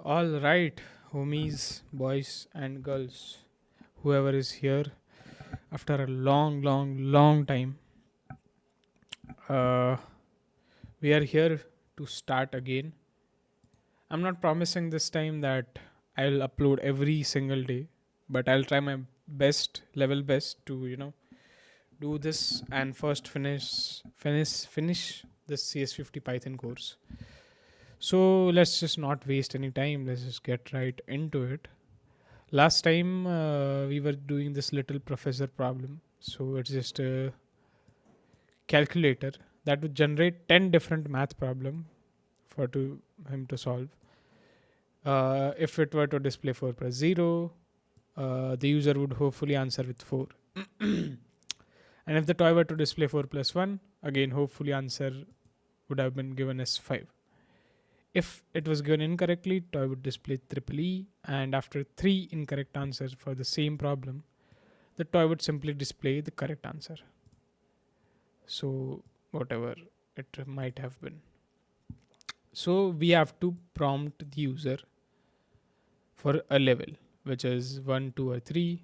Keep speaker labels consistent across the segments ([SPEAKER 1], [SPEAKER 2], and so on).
[SPEAKER 1] All right, homies, boys, and girls, whoever is here after a long, long, long time, uh, we are here to start again. I'm not promising this time that I'll upload every single day, but I'll try my best, level best to do this and first finish this CS50 Python course. So let's just not waste any time. Let's just get right into it. Last time we were doing this little professor problem. So it's just a calculator that would generate 10 different math problem for to him to solve. If it were to display 4 plus 0, the user would hopefully answer with 4. And if the toy were to display 4 plus 1, again hopefully answer would have been given as 5. If it was given incorrectly, toy would display triple E, and after 3 incorrect answers for the same problem, the toy would simply display the correct answer. So, whatever it might have been. So, we have to prompt the user for a level, which is 1, 2, or 3.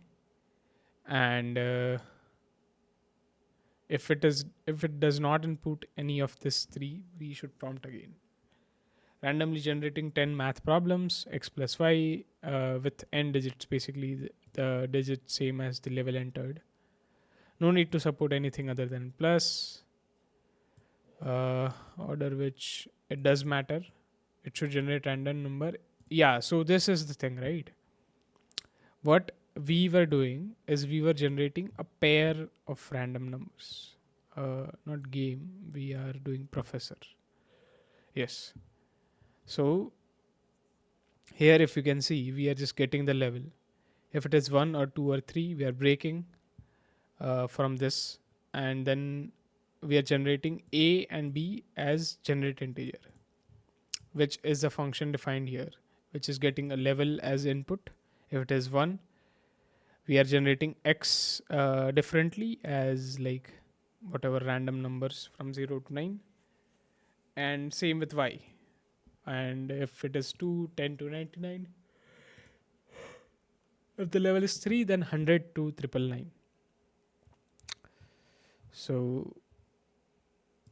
[SPEAKER 1] And if it does not input any of this 3, we should prompt again. Randomly generating 10 math problems, x plus y, with n digits, basically the digit same as the level entered. No need to support anything other than plus. Order which it does matter. It should generate random number. Yeah, so this is the thing, right? What we were doing is we were generating a pair of random numbers. Not game, we are doing professor. Yes. So here, if you can see, we are just getting the level. If it is 1 or 2 or 3, we are breaking from this, and then we are generating a and b as generate integer, which is the function defined here, which is getting a level as input. If it is 1, we are generating x differently as like whatever random numbers from 0 to 9, and same with y. And if it is 2, 10 to 99. If the level is 3, then 100 to 999. So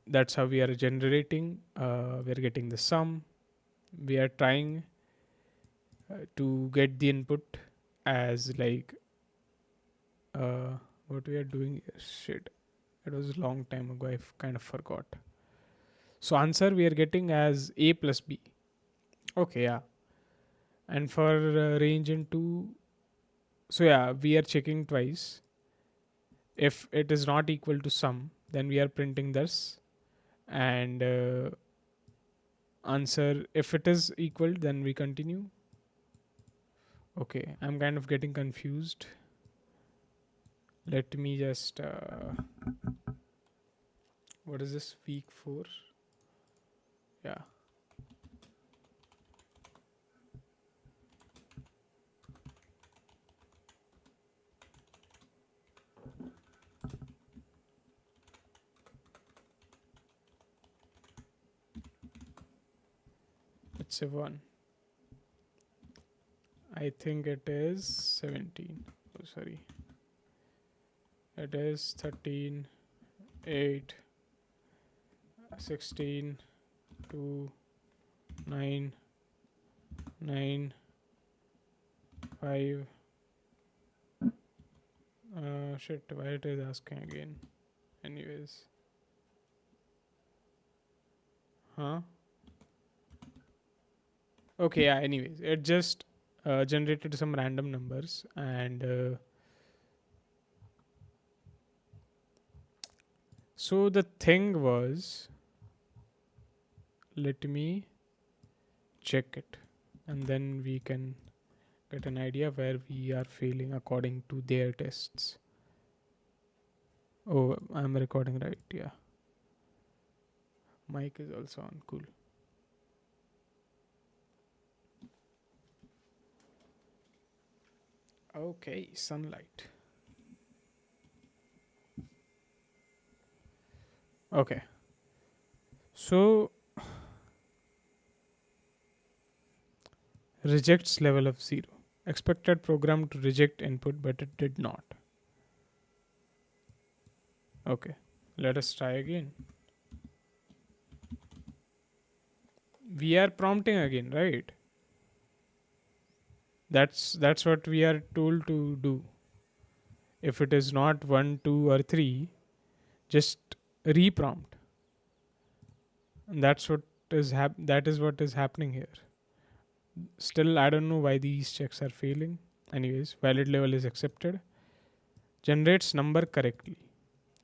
[SPEAKER 1] that's how we are generating. We are getting the sum. We are trying to get the input as like what we are doing. Shit, it was a long time ago. I kind of forgot. So answer we are getting as a plus b. Okay, yeah. And for range into, so yeah, we are checking twice. If it is not equal to sum, then we are printing this, and answer if it is equal, then we continue. Okay, I'm kind of getting confused. Let me just what is this week 4? Yeah, it's a 1. I think it is 17. Oh, sorry, it is 13, 8, 16, 2, 9, 9, 5. Shit, why it is asking again? Anyways, huh? Okay, yeah. Anyways, it just generated some random numbers, and so the thing was, let me check it, and then we can get an idea where we are failing according to their tests. Oh, I'm recording right. Yeah, mic is also on. Cool. Okay, sunlight. Okay, so rejects level of 0. Expected program to reject input, but it did not. Okay, let us try again. We are prompting again, right? That's what we are told to do. If it is not 1, 2, or 3, just reprompt. And that is what is happening here. Still, I don't know why these checks are failing. Anyways, valid level is accepted. Generates number correctly.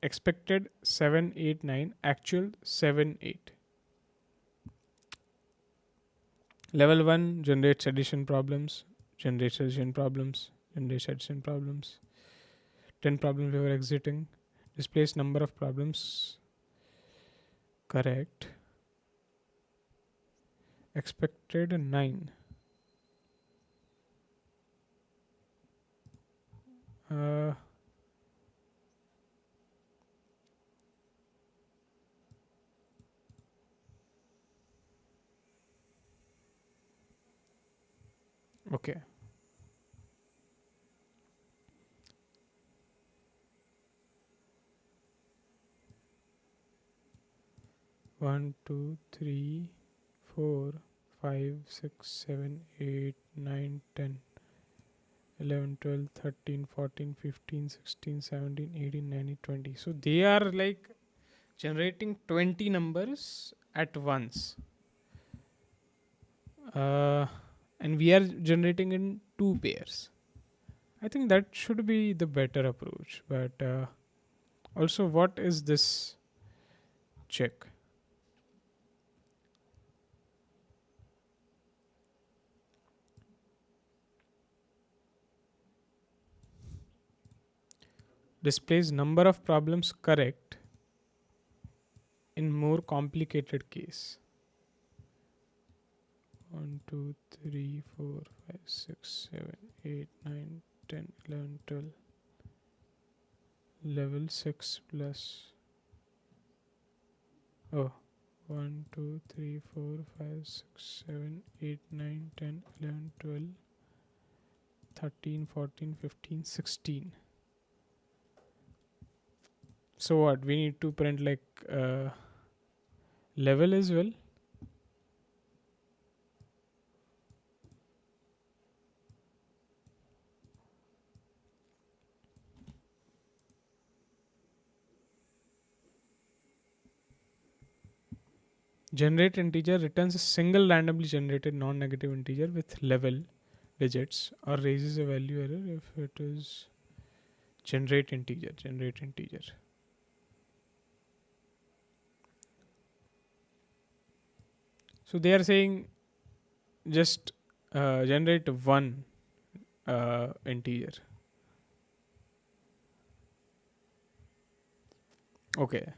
[SPEAKER 1] Expected 789, actual 78. Level 1 generates addition problems, generates addition problems, generates addition problems. 10 problems we were exiting. Displays number of problems correct. Expected 9. Uh, okay. One, two, three, 4, 5, 6, 7, 8, 9, 10, 11, 12, 13, 14, 15, 16, 17, 18, 19, 20. So they are like generating 20 numbers at once. Uh, and we are generating in two pairs. I think that should be the better approach. But also, what is this check? Displays number of problems correct in more complicated case. 1, 2, 3, 4, 5, 6, 7, 8, 9, 10, 11, 12. Level 6 plus. Oh, 1, 2, 3, 4, 5, 6, 7, 8, 9, 10, 11, 12, 13, 14, 15, 16. So what? We need to print like level as well. Generate integer returns a single randomly generated non-negative integer with level digits or raises a value error if it is generate integer. So they are saying just generate one integer. Okay,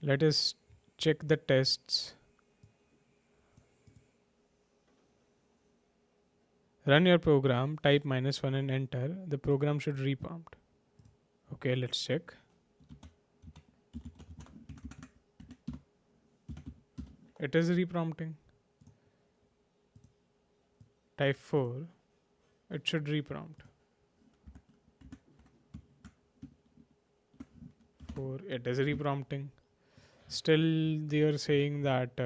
[SPEAKER 1] let us check the tests. Run your program, type -1 and enter. The program should reprompt. Okay, let's check. It is reprompting. Type 4. It should reprompt. 4. It is reprompting. Still, they are saying that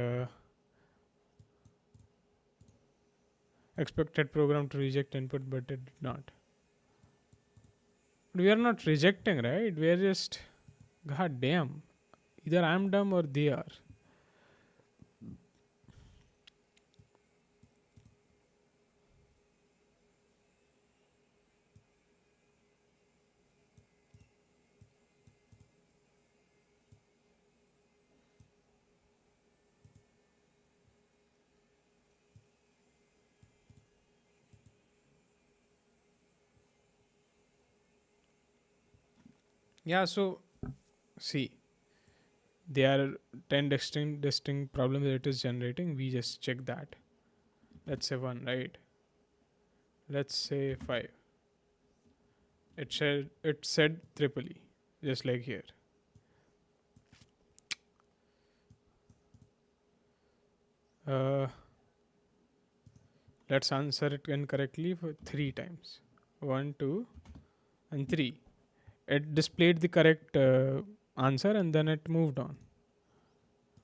[SPEAKER 1] expected program to reject input, but it did not. But we are not rejecting, right? We are just, god damn. Either I'm dumb or they are. Yeah, so see, there are 10 distinct problems that it is generating. We just check that. Let's say 1, right? Let's say 5. It said triple E, just like here. Uh, Let's answer it incorrectly for 3 times. 1, 2, and 3. It displayed the correct answer and then it moved on.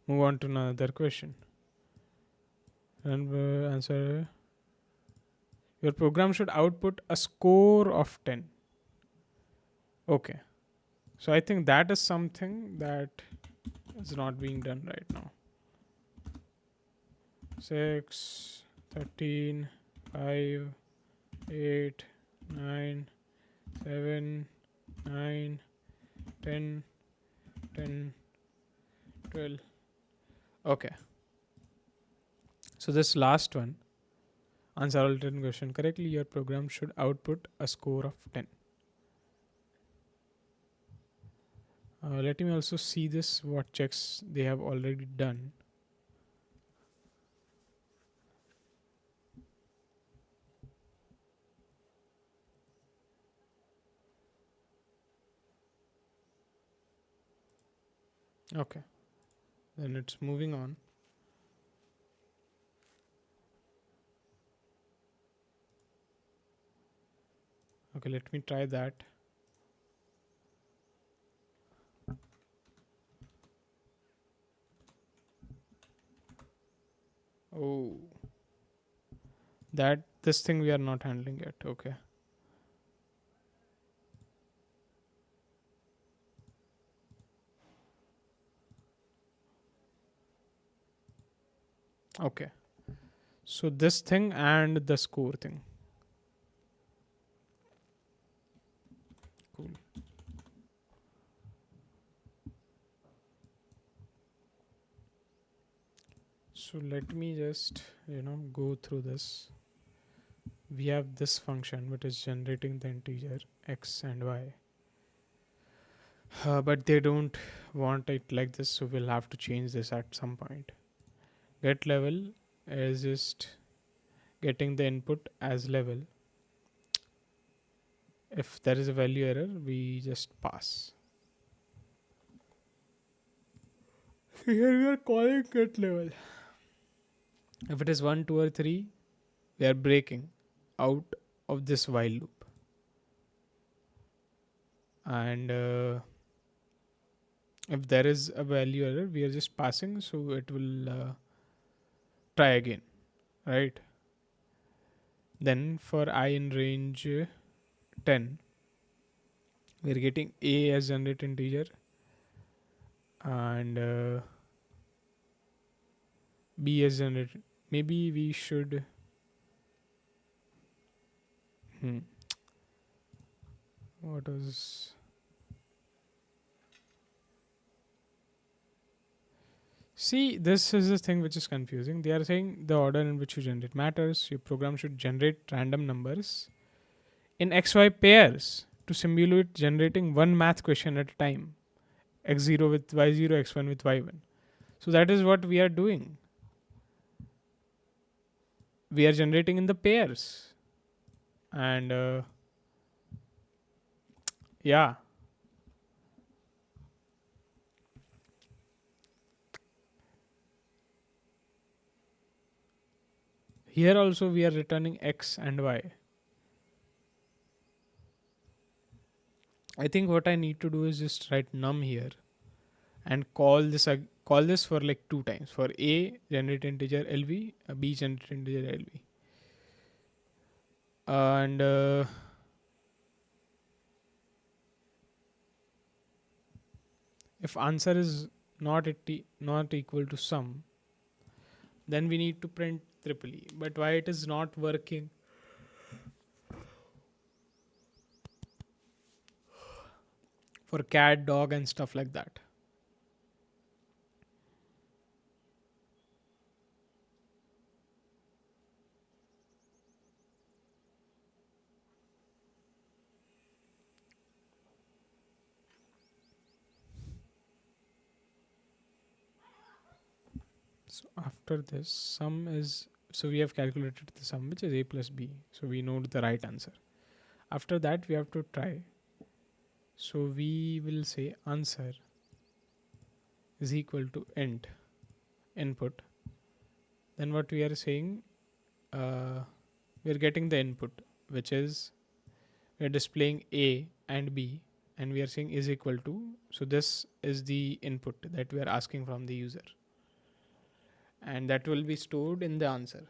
[SPEAKER 1] Move on to another question. And answer. Your program should output a score of 10. Okay. So I think that is something that is not being done right now. 6, 13, 5, 8, 9, 7, 9, 10, 10, 12. Okay. So this last one, answer all 10 question correctly, your program should output a score of 10. Let me also see this, what checks they have already done. Okay, then it's moving on. Okay, let me try that. Oh, that this thing we are not handling yet. Okay. Okay. So this thing and the score thing. Cool. So let me just, go through this. We have this function which is generating the integer x and y. But they don't want it like this, so we'll have to change this at some point. Get level is just getting the input as level. If there is a value error, we just pass. So here we are calling get level. If it is 1, 2, or 3, we are breaking out of this while loop. And if there is a value error, we are just passing, so it will try again, right? Then for I in range 10, we are getting a as generated integer and b as generated. Maybe we should. What was. See, this is the thing which is confusing. They are saying the order in which you generate matters. Your program should generate random numbers in XY pairs to simulate generating one math question at a time. X0 with Y0, X1 with Y1. So that is what we are doing. We are generating in the pairs. And yeah. Here also we are returning X and Y. I think what I need to do is just write num here and call this for like 2 times. For a generate integer lv, b generate integer lv, and if answer is not equal to sum, then we need to print triple e. But why it is not working? For cat, dog, and stuff like that. So after this, sum is, so we have calculated the sum which is a plus b. So we know the right answer. After that, we have to try. So we will say answer is equal to int input. Then what we are saying, we're getting the input, which is we're displaying A and B, and we are saying is equal to. So this is the input that we are asking from the user, and that will be stored in the answer.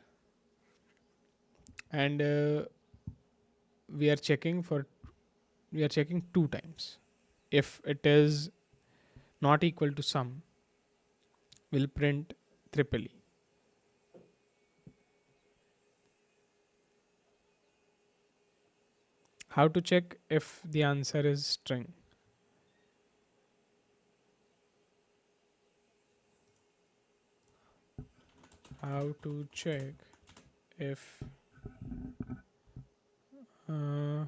[SPEAKER 1] And we are checking for we are checking two times. If it is not equal to sum, we'll print triple E. How to check if the answer is string? How to check if uh,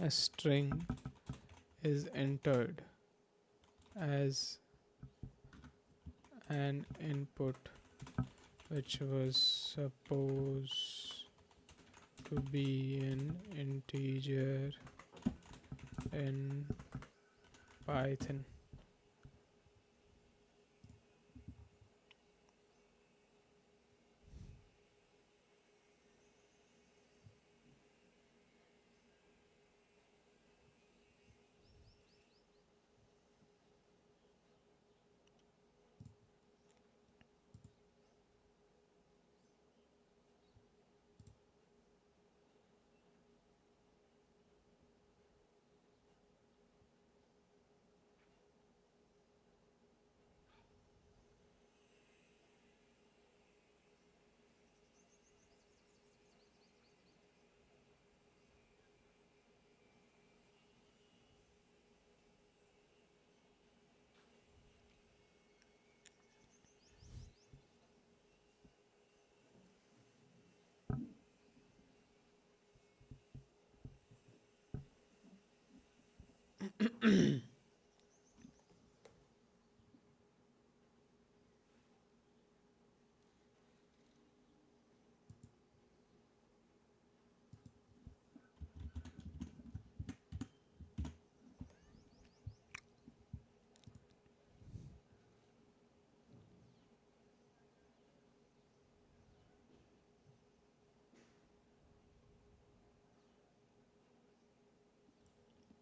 [SPEAKER 1] a string is entered as an input which was supposed to be an integer in Python.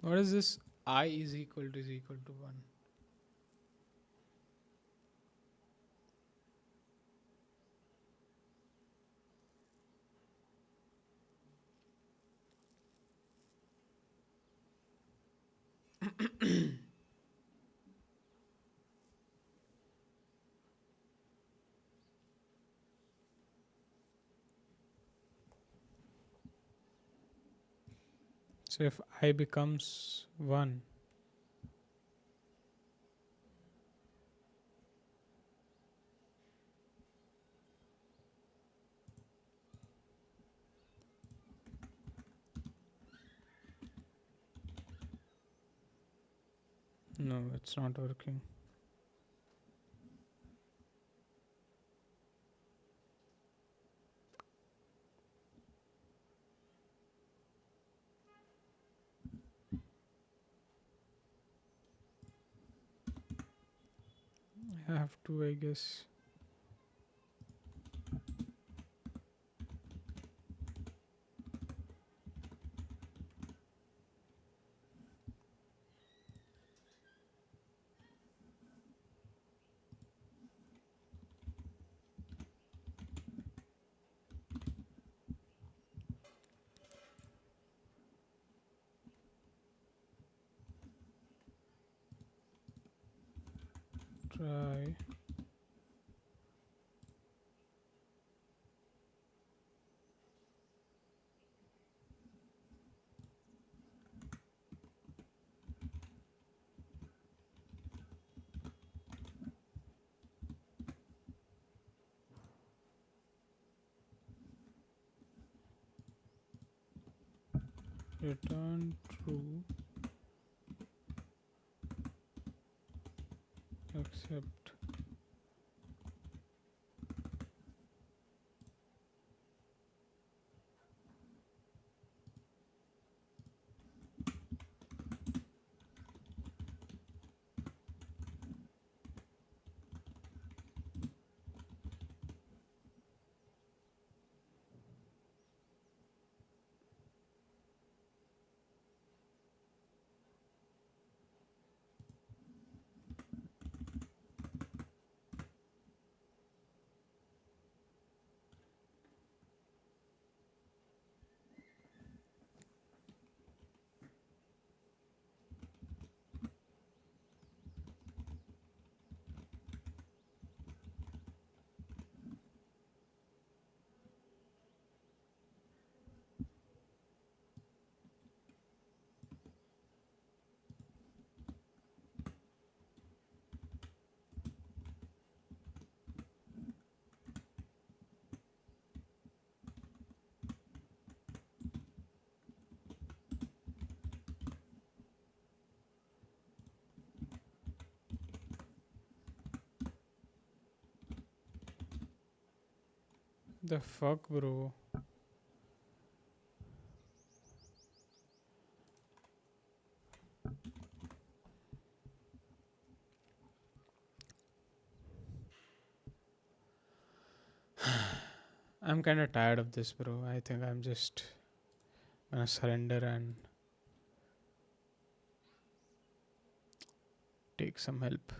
[SPEAKER 1] What is this? I is equal to 1. So if I becomes 1, no, it's not working. I have to, I guess. Try. Return true. Accept. The fuck, bro? I'm kind of tired of this, bro. I think I'm just gonna surrender and take some help.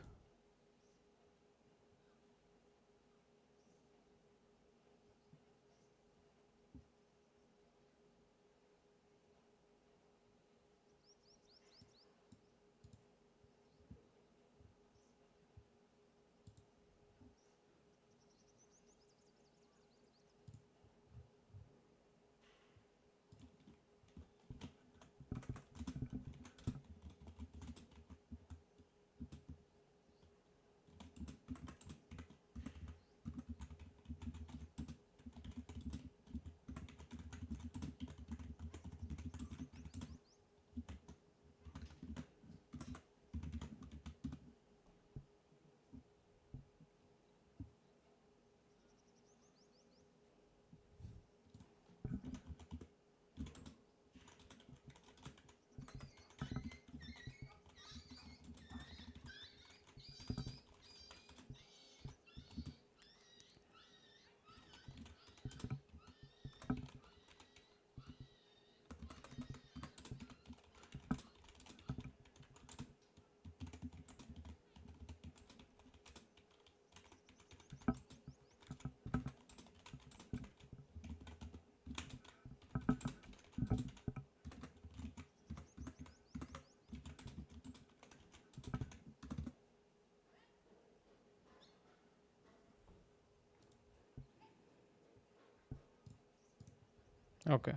[SPEAKER 1] Okay.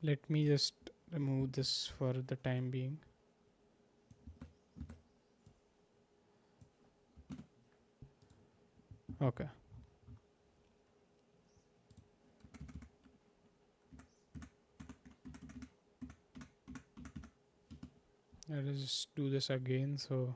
[SPEAKER 1] Let me just remove this for the time being. Okay. Let us just do this again. So,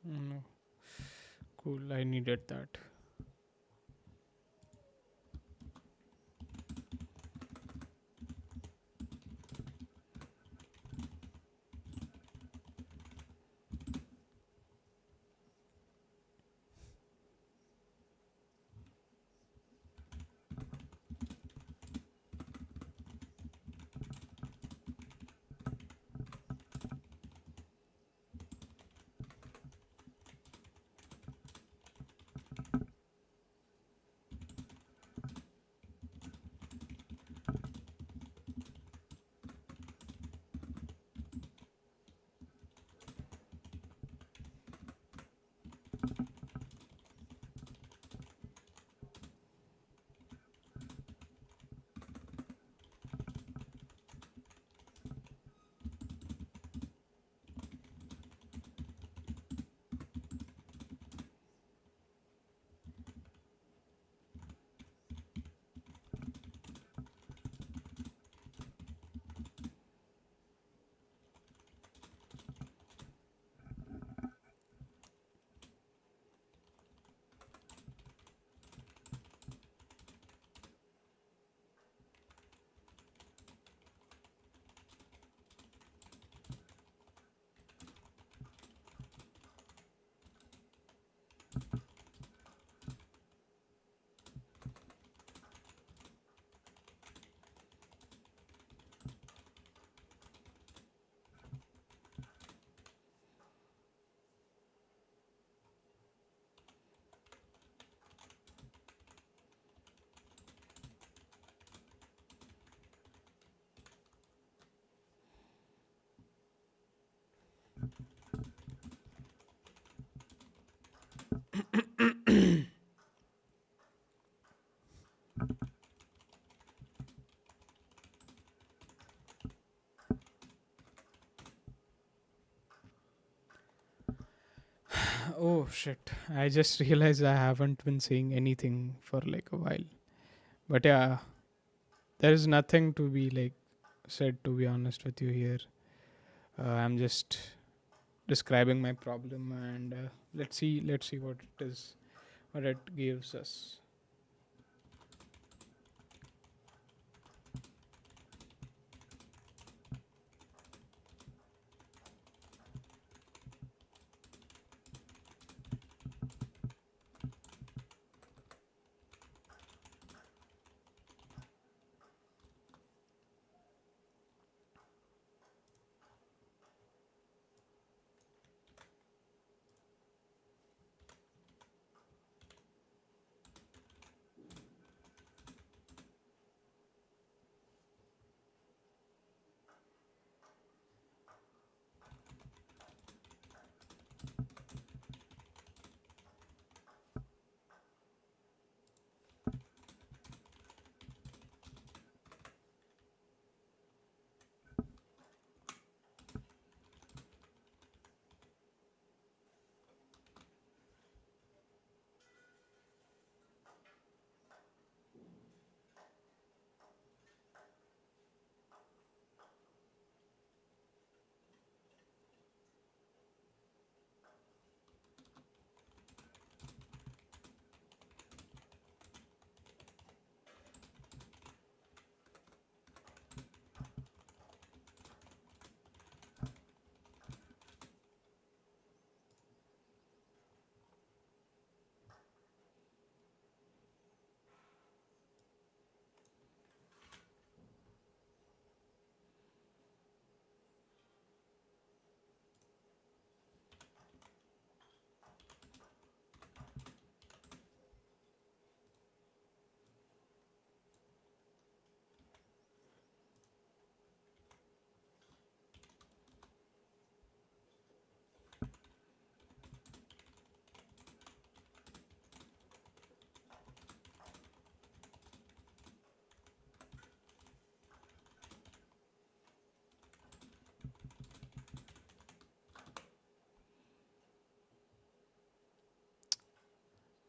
[SPEAKER 1] no. Cool. I needed that. Oh shit. I just realized I haven't been saying anything for like a while. But yeah, there is nothing to be like said, to be honest with you here. I'm just describing my problem, and let's see what it is, what it gives us.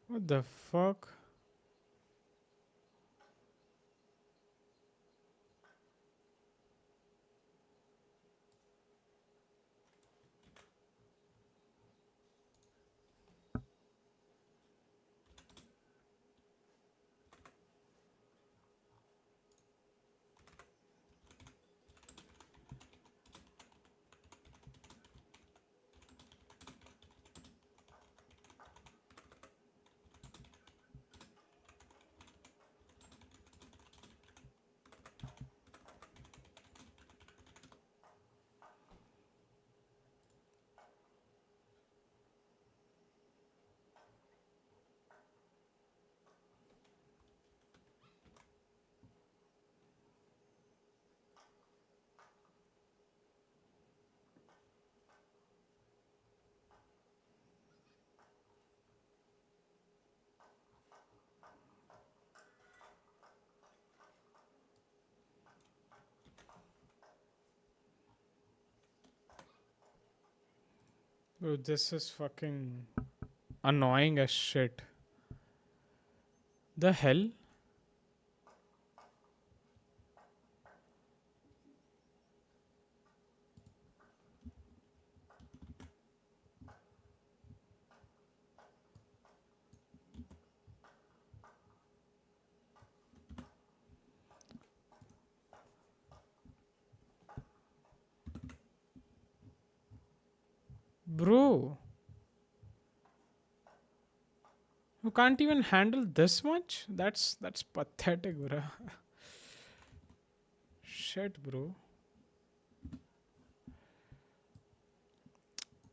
[SPEAKER 1] What the fuck? Bro, this is fucking annoying as shit. The hell? Bro, you can't even handle this much? That's pathetic, bro. Shit, bro.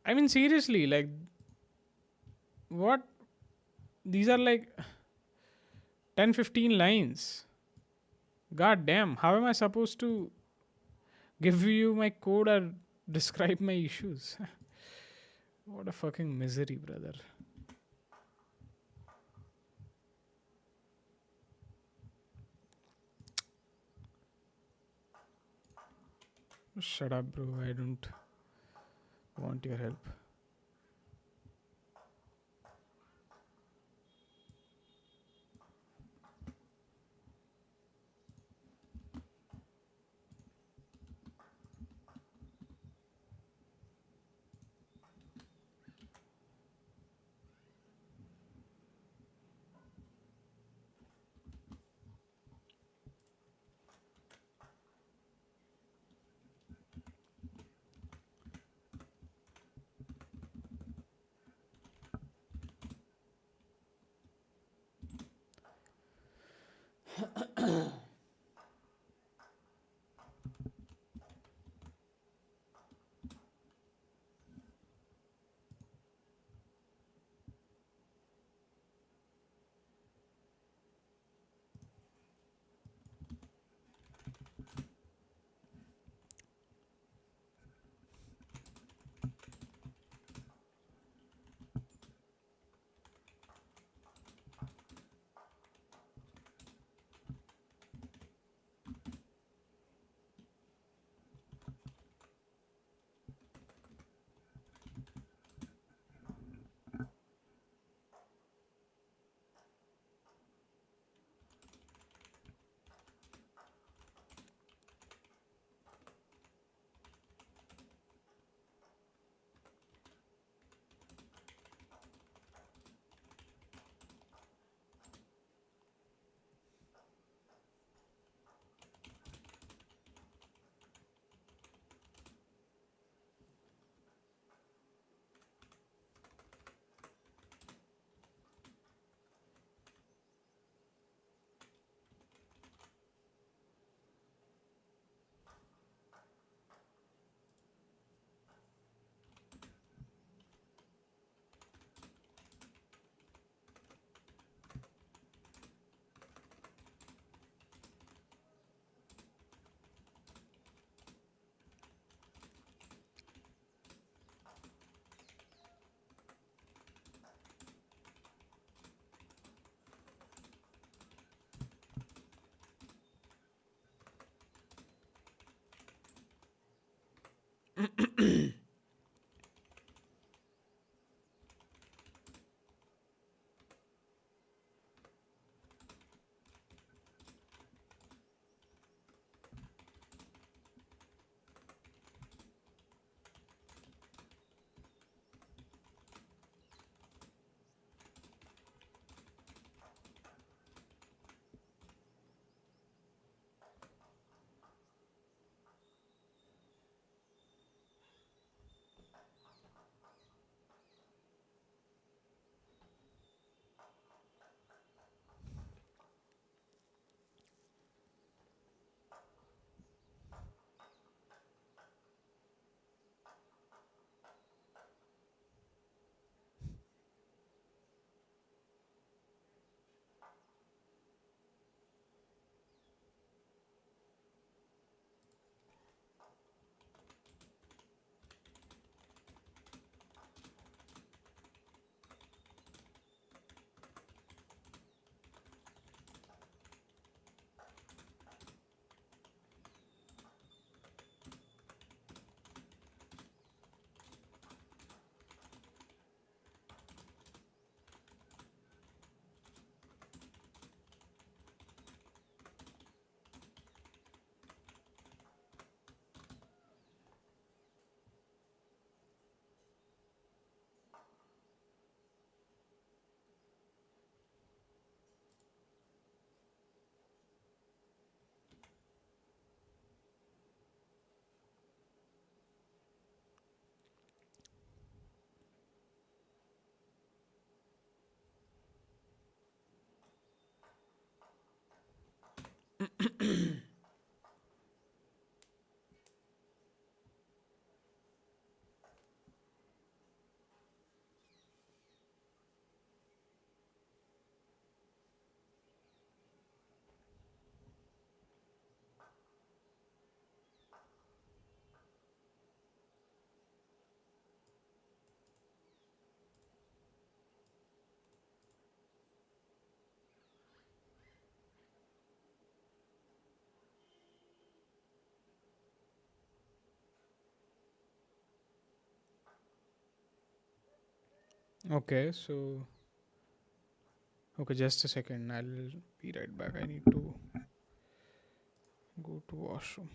[SPEAKER 1] I mean, seriously, like, what? These are like 10, 15 lines. God damn, how am I supposed to give you my code or describe my issues? What a fucking misery, brother. Shut up, bro. I don't want your help. Okay, so okay, just a second. I'll be right back. I need to go to washroom.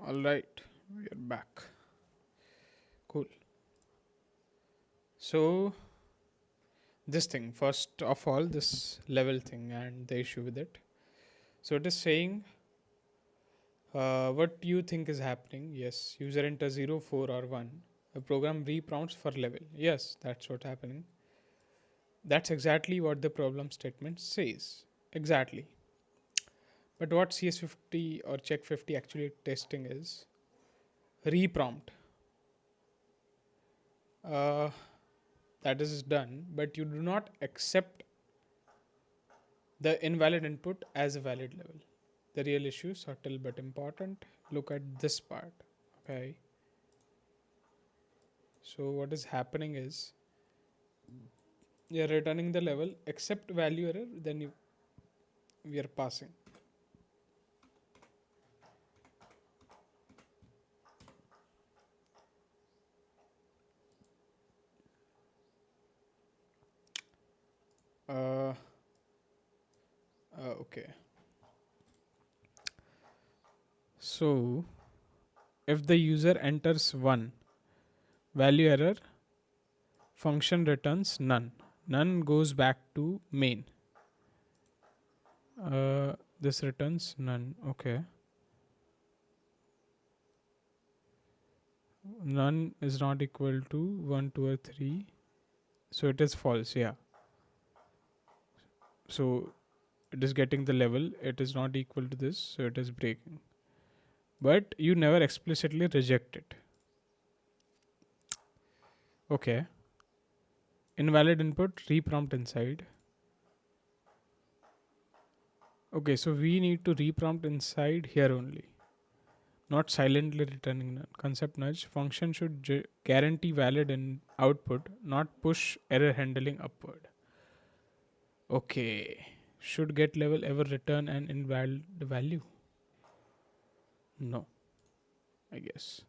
[SPEAKER 1] All right, we're back. Cool. So this thing, first of all, this level thing and the issue with it. So it is saying what you think is happening. Yes, user enters 0, 4, or 1. The program reprompts for level. Yes, that's what's happening. That's exactly what the problem statement says. Exactly. But what CS50 or check 50 actually testing is reprompt. Uh, that is done, but you do not accept the invalid input as a valid level. The real issue, subtle but important. Look at this part. Okay. So what is happening is you're returning the level except value error, then we are passing. Uh, okay. So if the user enters 1, value error, function returns none. None goes back to main. This returns none. Okay. None is not equal to 1, 2, or 3. So it is false. Yeah. So it is getting the level. It is not equal to this. So it is breaking. But you never explicitly reject it. Okay. Invalid input, reprompt inside. Okay, so we need to reprompt inside here only, not silently returning none. Concept nudge function should guarantee valid in output, not push error handling upward. Okay, should get level ever return an invalid value? No, I guess.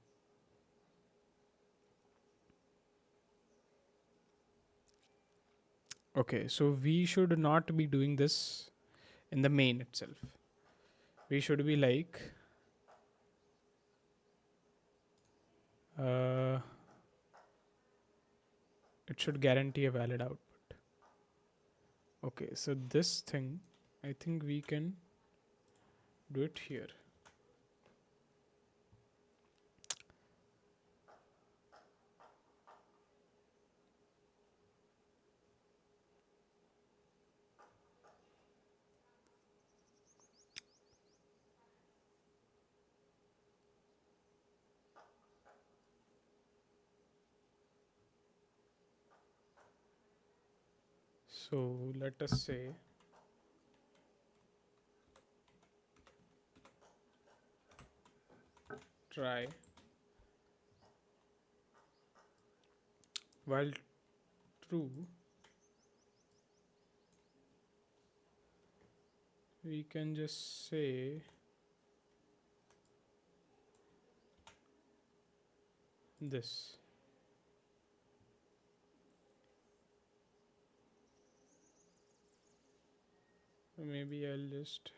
[SPEAKER 1] Okay, so we should not be doing this in the main itself. We should be like uh, it should guarantee a valid output. Okay, so this thing, I think we can do it here. So let us say try while true, we can just say this. Maybe I'll just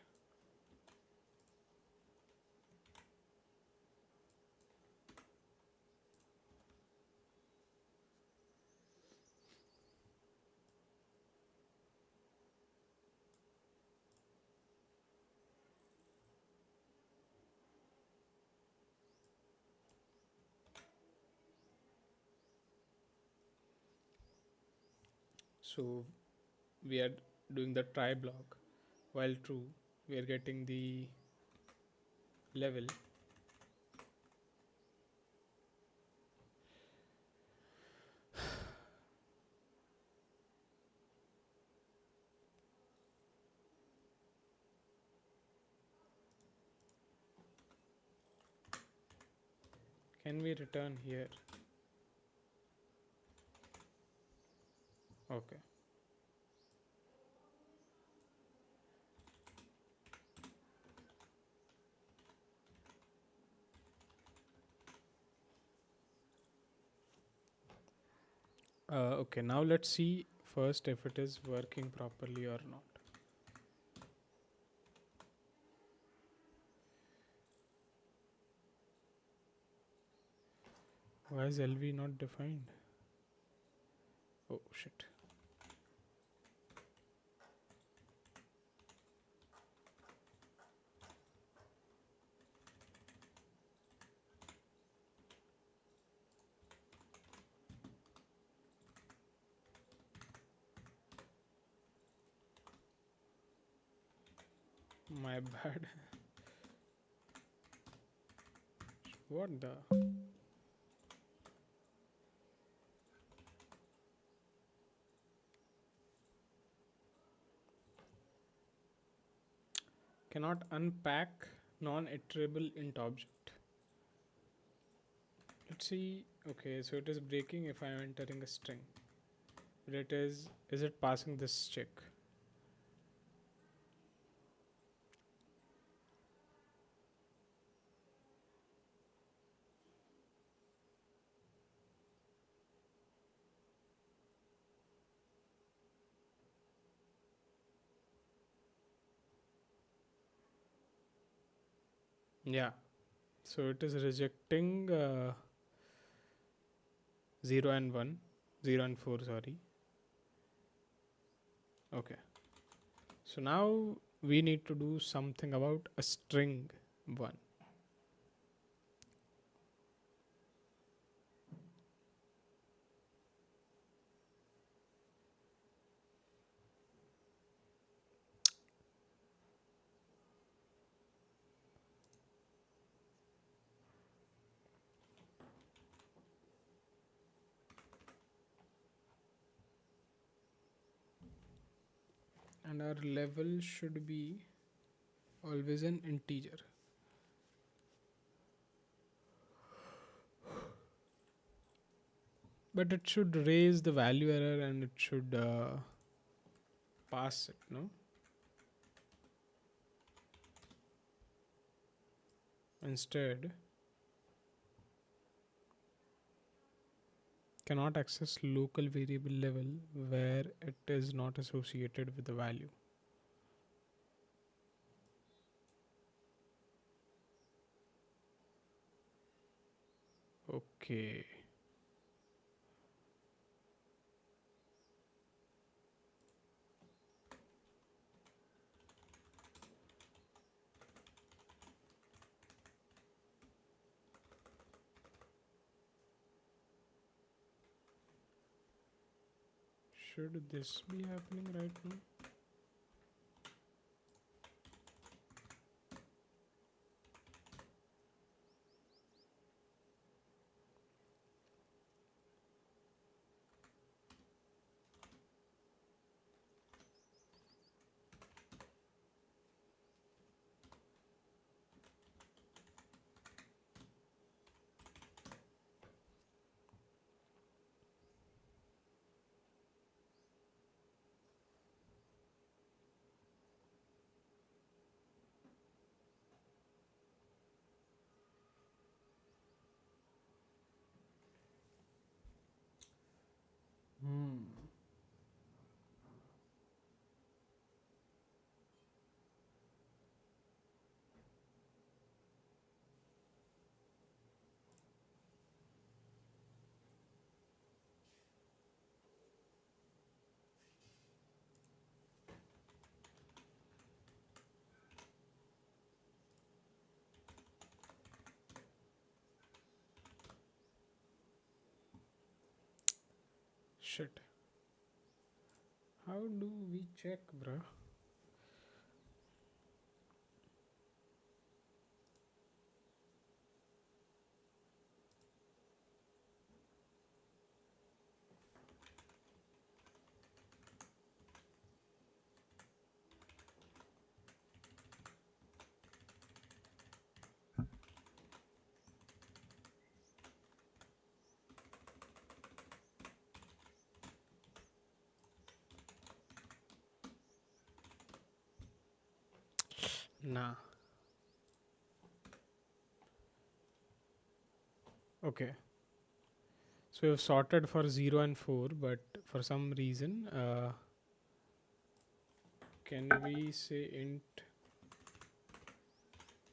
[SPEAKER 1] so we are doing the try block while true, we are getting the level. Can we return here? Okay. Okay, now let's see first if it is working properly or not. Why is LV not defined? Oh shit. My bad. What the? Cannot unpack non-iterable int object. Let's see. Okay, so it is breaking if I am entering a string. But is it passing this check? Yeah. So it is rejecting 0 and 1, 0 and 4, sorry. Okay. So now we need to do something about a string 1. And our level should be always an integer. But it should raise the value error and it should pass it, no? Instead, cannot access local variable level where it is not associated with the value. Okay. Should this be happening right now? Shit. How do we check, bruh? Nah. Okay. So we've sorted for 0 and 4, but for some reason, can we say int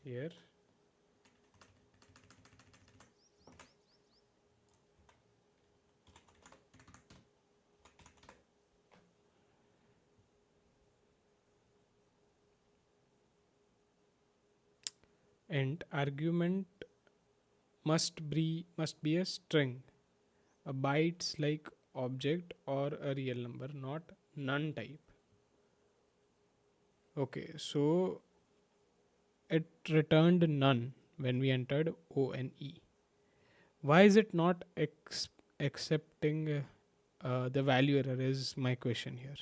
[SPEAKER 1] here? Int argument must be a string, a bytes like object or a real number, not none type. Okay, so it returned none when we entered ONE. Why is it not accepting the value error? Is my question here.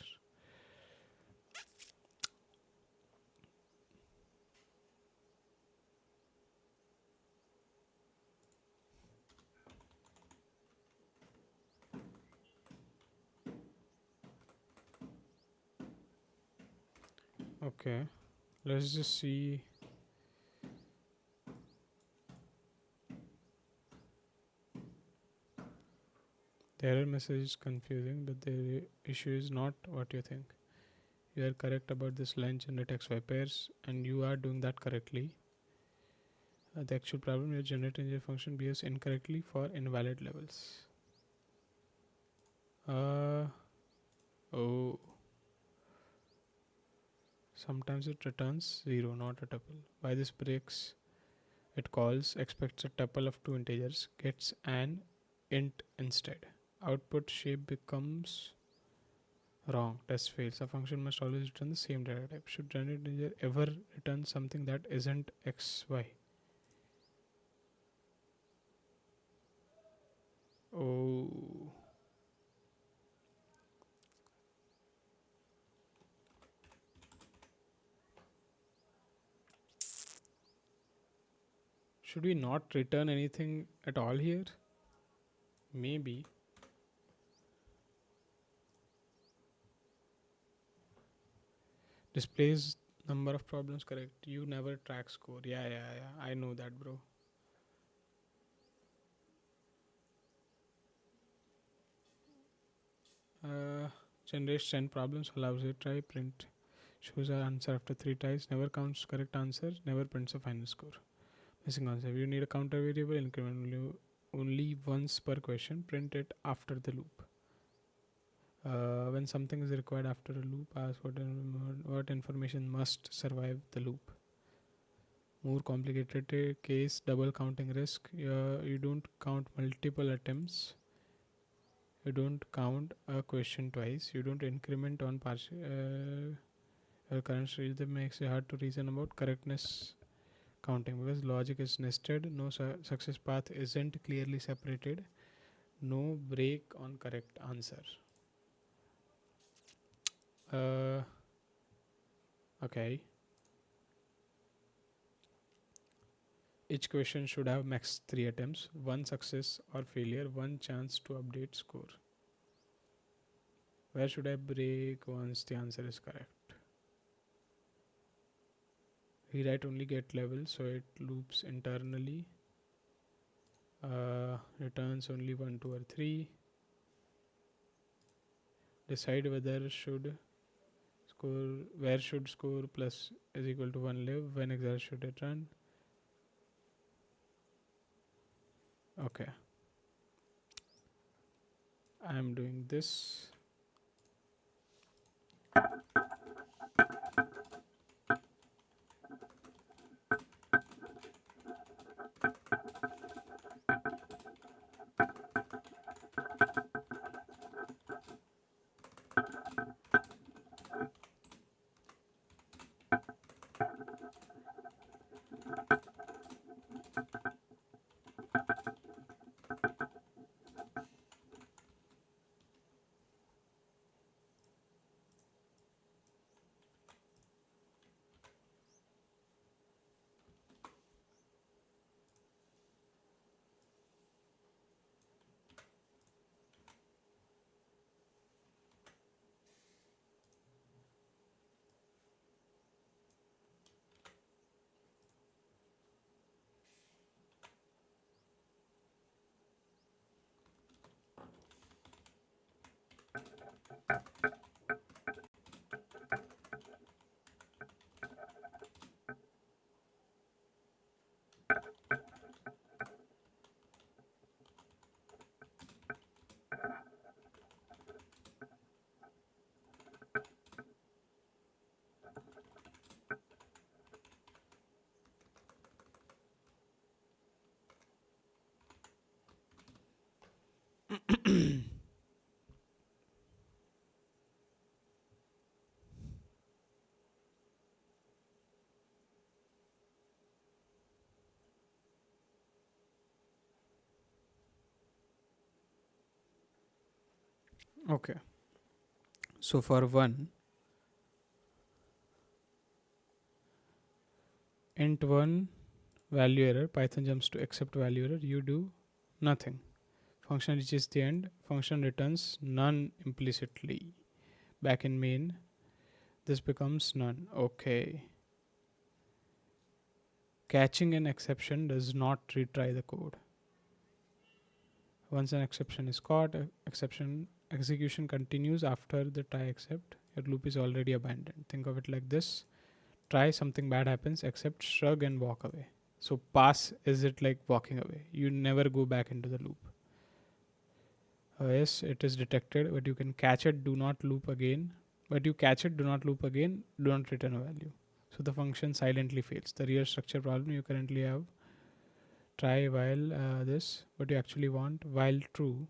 [SPEAKER 1] Okay, let's just see. The error message is confusing, but the issue is not what you think. You are correct about this line generate XY pairs, and you are doing that correctly. The actual problem is generate engine function behaves incorrectly for invalid levels. Uh oh. Sometimes it returns 0, not a tuple. Why this breaks? It calls, expects a tuple of two integers, gets an int instead. Output shape becomes wrong. Test fails. A function must always return the same data type. Should generate integer ever return something that isn't XY? Oh. Should we not return anything at all here? Maybe. Displays number of problems correct. You never track score. Yeah. I know that, bro. Uh, Generates 10 problems, allows you to try, print, shows our answer after 3 tries, never counts correct answer, never prints a final score. Missing answer. You need a counter variable, increment only once per question, print it after the loop. When something is required after a loop, ask what information must survive the loop. More complicated case, double counting risk. You don't count multiple attempts. You don't count a question twice. You don't increment on partial. Your current algorithm makes it hard to reason about correctness counting because logic is nested. No success path isn't clearly separated. No break on correct answer. Uh, okay. Each question should have max 3 attempts, one success or failure, one chance to update score. Where should I break once the answer is correct? Rewrite only get level, so it loops internally. Returns only 1, 2, or 3. Decide whether should score where should score plus is equal to 1 live, when exactly should it run. Okay, I am doing this. Okay. So for one, int one value error, Python jumps to accept value error, you do nothing. Function reaches the end, function returns none implicitly. Back in main, this becomes none. Okay. Catching an exception does not retry the code. Once an exception is caught, exception execution continues after the try except. Your loop is already abandoned. Think of it like this: try, something bad happens, accept, shrug, and walk away. So pass is it like walking away. You never go back into the loop. Yes, it is detected, but you can catch it. Do not loop again. But you catch it. Do not loop again. Do not return a value. So the function silently fails. The real structure problem you currently have: try while this, but you actually want while true.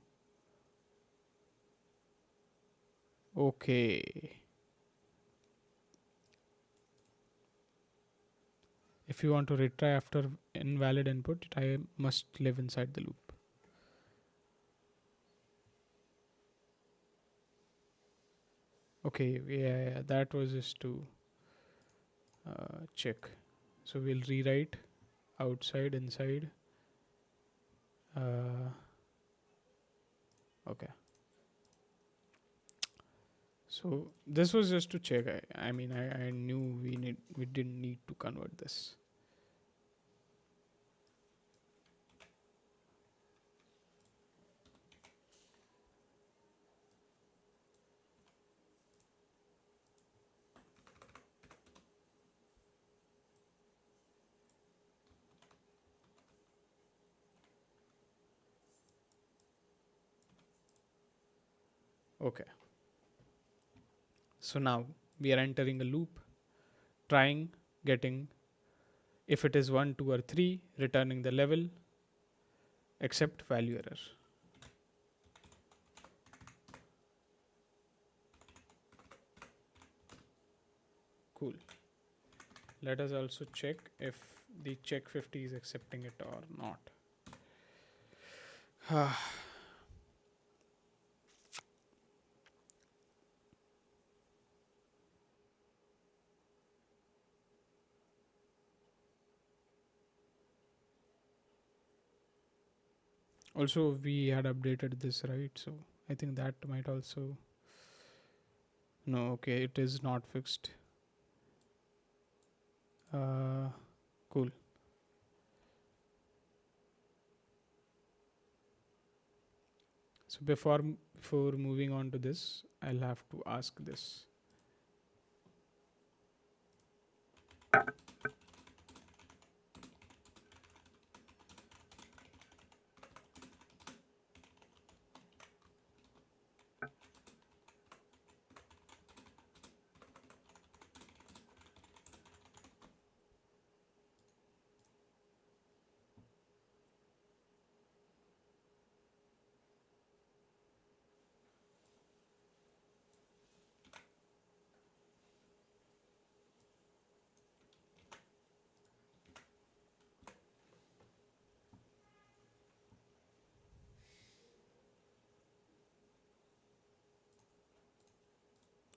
[SPEAKER 1] Okay. If you want to retry after invalid input, try must live inside the loop. Okay, yeah, that was just to check. So we'll rewrite outside, inside. Uh, okay. So this was just to check. I mean, I knew we didn't need to convert this. Okay. So now we are entering a loop, trying, getting, if it is 1, 2, or 3, returning the level, except value error. Cool. Let us also check if the check 50 is accepting it or not. Also, we had updated this, right? So I think that might also. No, okay, it is not fixed. Cool. So before moving on to this, I'll have to ask this.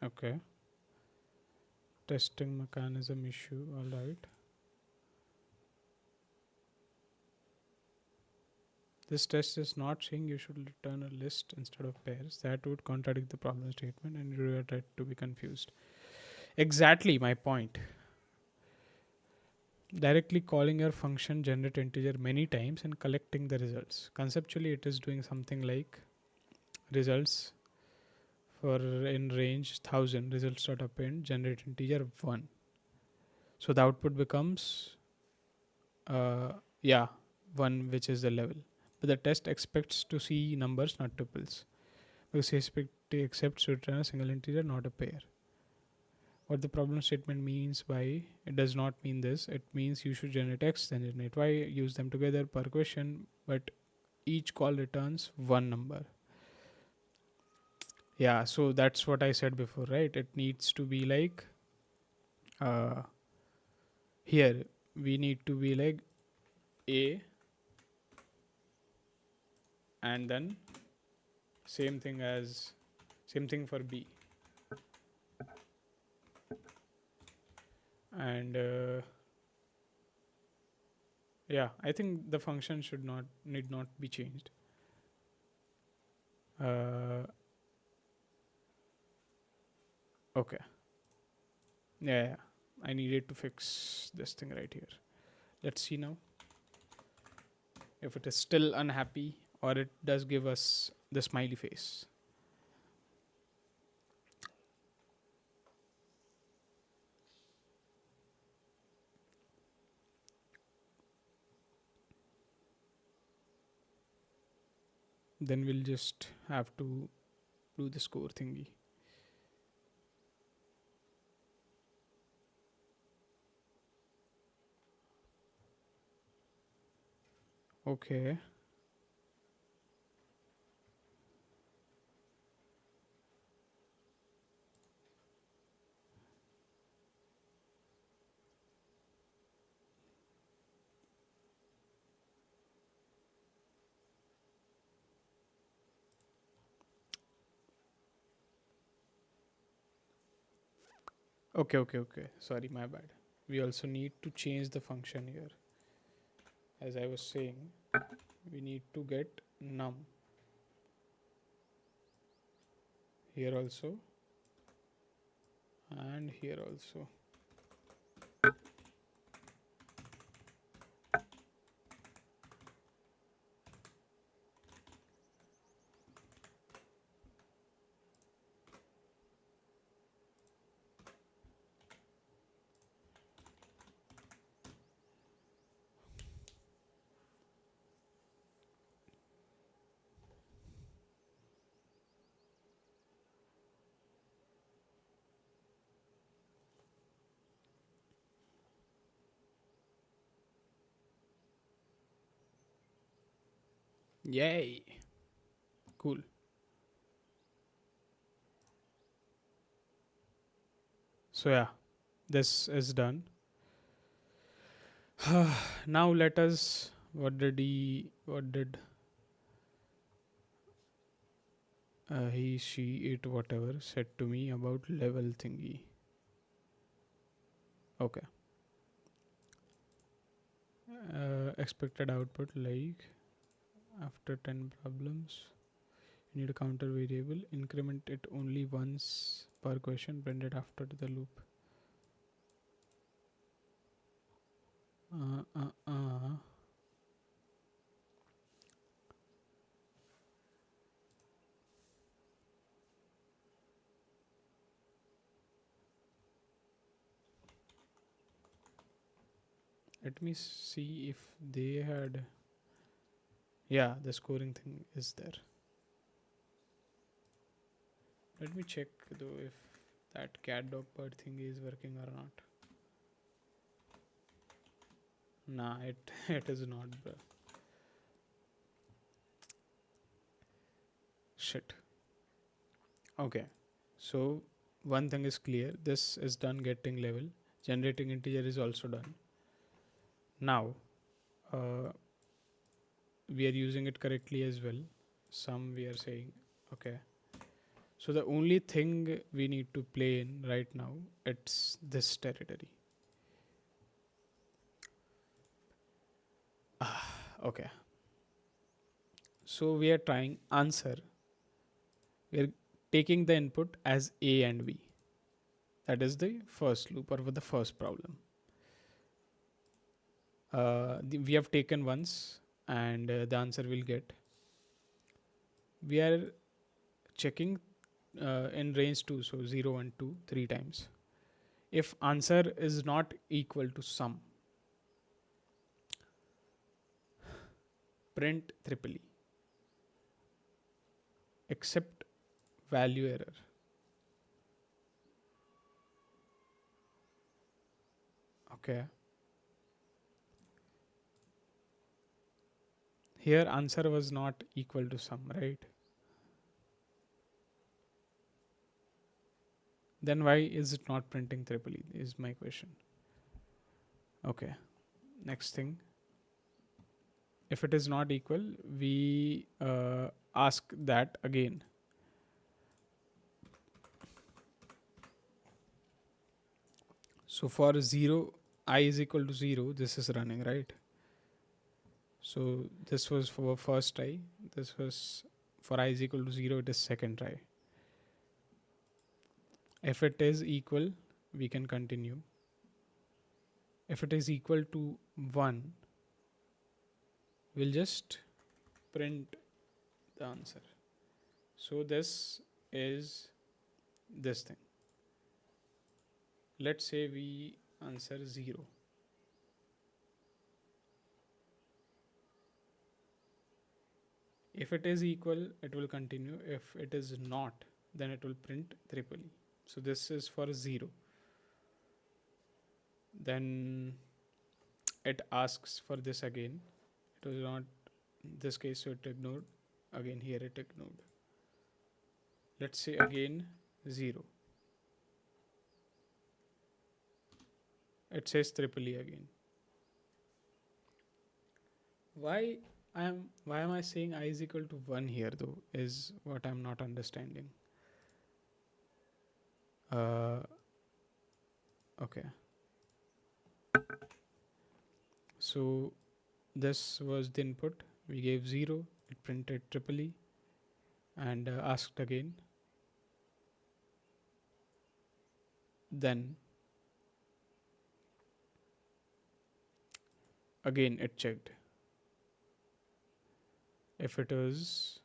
[SPEAKER 1] Okay. Testing mechanism issue. All right. This test is not saying you should return a list instead of pairs. That would contradict the problem statement and you are right to be confused. Exactly my point. Directly calling your function generate integer many times and collecting the results. Conceptually, it is doing something like results for in range 1000 results dot append generate integer 1. So the output becomes yeah 1, which is the level. But the test expects to see numbers, not tuples, because it accepts to return a single integer, not a pair. What the problem statement means by it does not mean this. It means you should generate X, then generate Y, use them together per question, but each call returns one number. Yeah, so that's what I said before, right? It needs to be like uh, here we need to be like A, and then same thing as same thing for B, and yeah, I think the function should not need not be changed. Uh, okay, yeah, yeah, I needed to fix this thing right here. Let's see now if it is still unhappy or it does give us the smiley face. Then we'll just have to do the score thingy. Okay. Okay, okay, okay. Sorry, my bad. We also need to change the function here. As I was saying, we need to get num here also and here also. Yay! Cool. So yeah, this is done. Now let us. What did he? What did he, she, it, whatever said to me about level thingy? Okay. Expected output like after 10 problems you need a counter variable, increment it only once per question, print it after the loop. uh, uh, uh. Let me see if they had. Yeah, the scoring thing is there. Let me check though if that cat dog bird thing is working or not. Nah, it it is not, bro. Shit. Okay, so one thing is clear. This is done getting level. Generating integer is also done. Now, uh, we are using it correctly as well. Some we are saying, okay. So the only thing we need to play in right now, it's this territory. Okay. So we are trying answer. We are taking the input as A and B. That is the first loop or the first problem. We have taken once and the answer will get. We are checking in range 2, so 0 and 2 3 times. If answer is not equal to sum, print triple E except value error. Okay, here answer was not equal to sum, right? Then why is it not printing triple E is my question. Okay, next thing. If it is not equal, we ask that again. So for 0, I is equal to 0, this is running, right? So this was for first try. This was for I is equal to 0, it is second try. If it is equal, we can continue. If it is equal to 1, we'll just print the answer. So this is this thing. Let's say we answer 0. If it is equal, it will continue. If it is not, then it will print triple E. So this is for 0. Then it asks for this again. It was not this case, so it ignored. Again, here it ignored. Let's say again 0. It says triple E again. Why am I saying I is equal to 1 here though is what I'm not understanding. Okay. So this was the input. We gave 0. It printed triple E and asked again. Then again it checked. If it was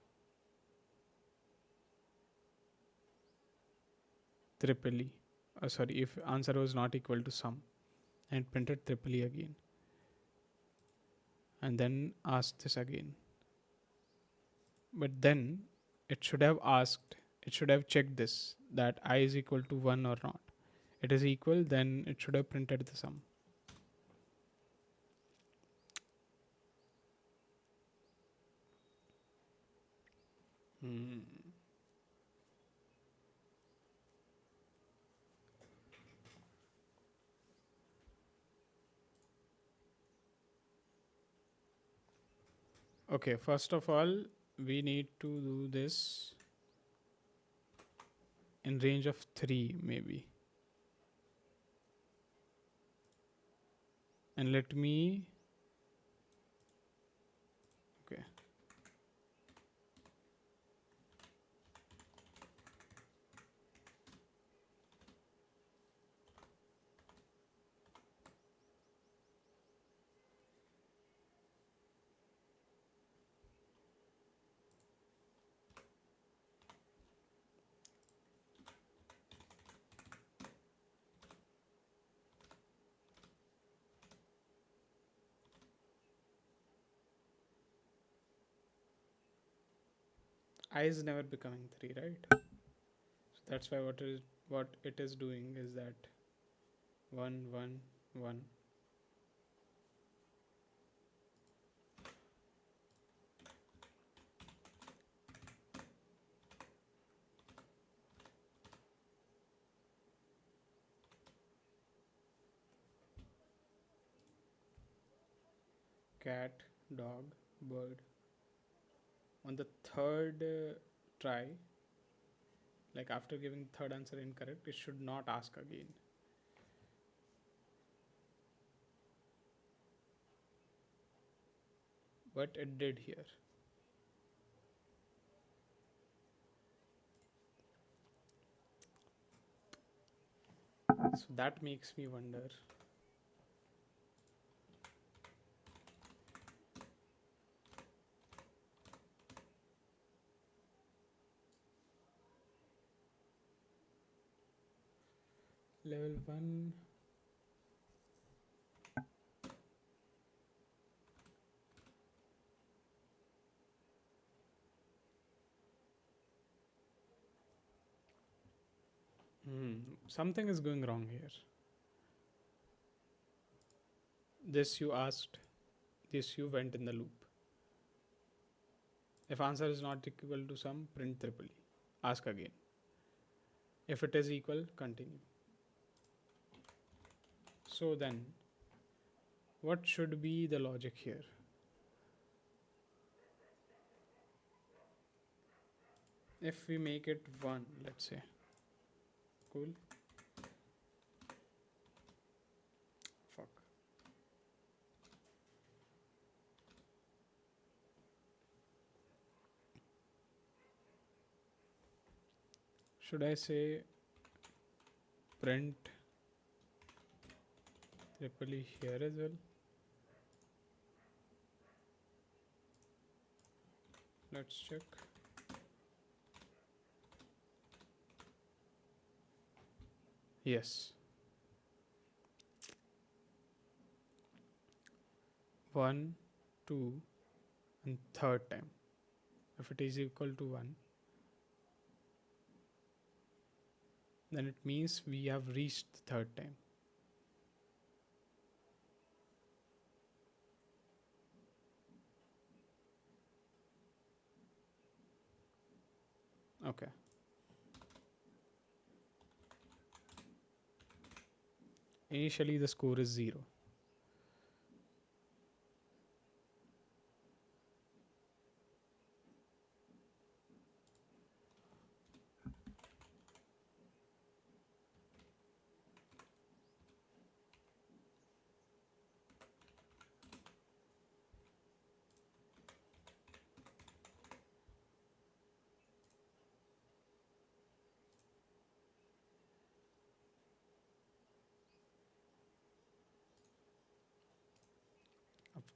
[SPEAKER 1] triple E, sorry, if answer was not equal to sum, and printed triple E again. And then asked this again. But then it should have asked, it should have checked this, that I is equal to 1 or not. It is equal, then it should have printed the sum. Hmm. Okay, first of all, we need to do this in range of 3 maybe. And let me, okay, I is never becoming 3, right? So that's why what it is doing is that 1 1 1. Cat, dog, bird. On the third try, like after giving third answer incorrect, it should not ask again. But it did here. So that makes me wonder. Level 1. Something is going wrong here. This you asked, this you went in the loop. If answer is not equal to sum, print triple E. Ask again. If it is equal, continue. So then, what should be the logic here? If we make it 1, let's say, cool. Fuck. Should I say print triple E here as well? Let's check. Yes. 1, 2, and third time. If it is equal to 1, then it means we have reached the third time. Okay. Initially, the score is 0.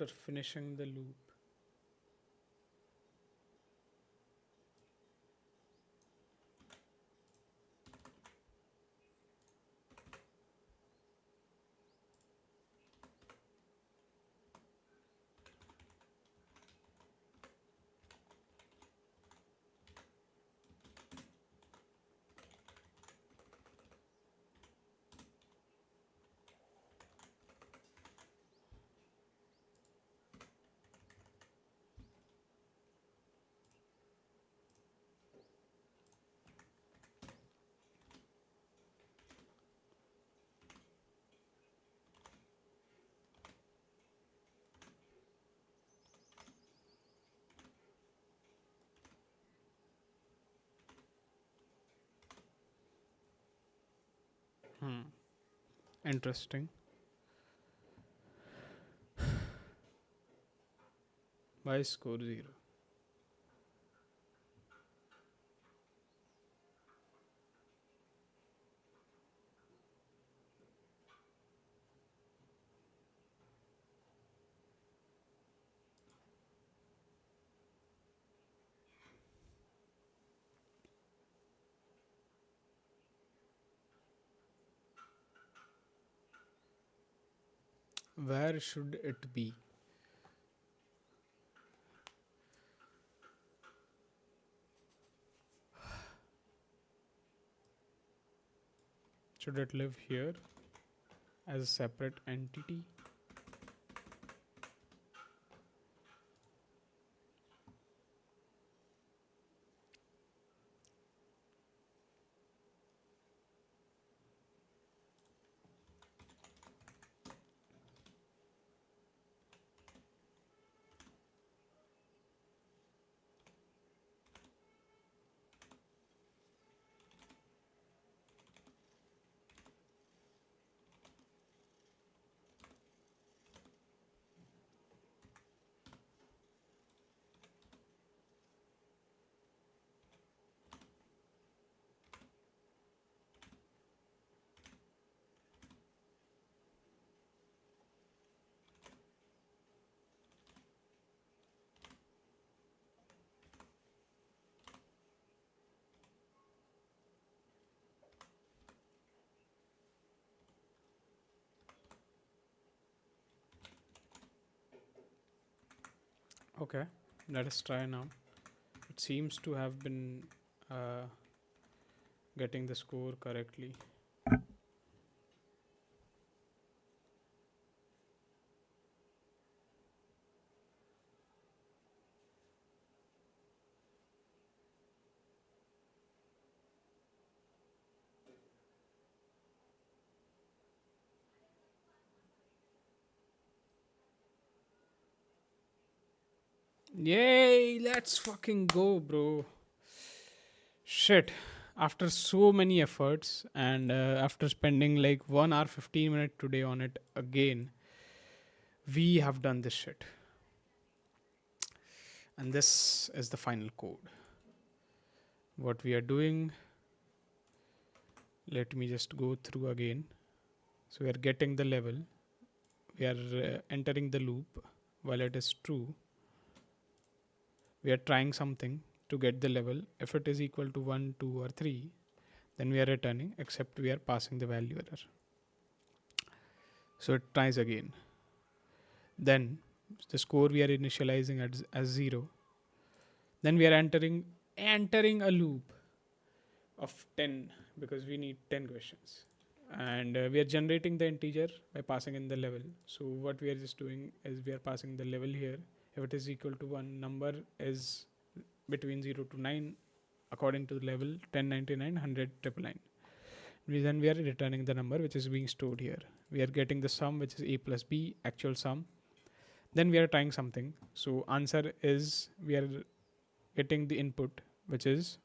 [SPEAKER 1] After finishing the loop, interesting. Why score 0? Where should it be? Should it live here as a separate entity? Okay, let us try now. It seems to have been uh, getting the score correctly. Yay, let's fucking go, bro. Shit. After so many efforts and after spending like 1 hour 15 minutes today on it again, we have done this shit. And this is the final code. What we are doing, let me just go through again. So we are getting the level, we are entering the loop while it is true. We are trying something to get the level. If it is equal to 1, 2, or 3, then we are returning, except we are passing the value error. So it tries again. Then the score we are initializing as 0. Then we are entering a loop of 10 because we need 10 questions. And we are generating the integer by passing in the level. So what we are just doing is we are passing the level here. If it is equal to 1, number is between 0 to 9 according to the level 10, 99, 100, 999. Then we are returning the number which is being stored here. We are getting the sum which is a plus b, actual sum. Then we are trying something. So answer is we are getting the input which is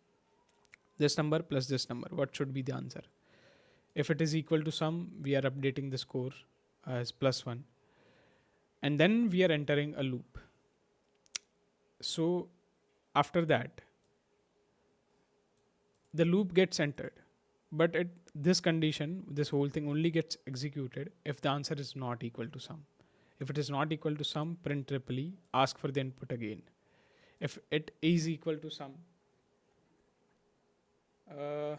[SPEAKER 1] this number plus this number. What should be the answer? If it is equal to sum, we are updating the score as +1. And then we are entering a loop. So after that, the loop gets entered. But at this condition, this whole thing only gets executed if the answer is not equal to sum. If it is not equal to sum, print triple E, ask for the input again. If it is equal to sum, uh,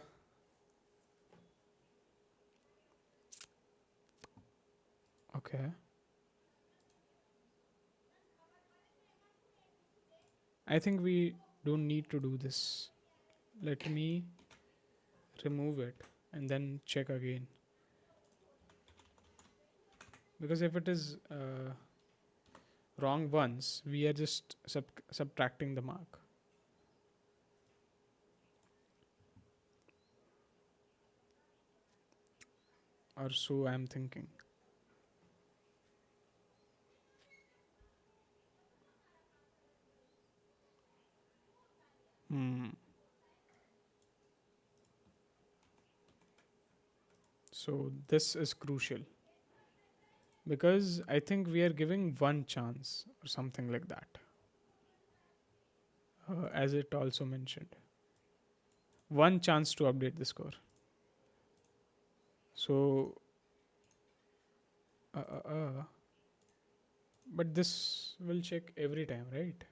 [SPEAKER 1] okay, I think we don't need to do this. Let me remove it and then check again. Because if it is wrong once, we are just subtracting the mark. Or so I'm thinking. Hmm. So this is crucial because I think we are giving one chance or something like that, as it also mentioned. One chance to update the score. So, uh, uh, uh, but this will check every time, right?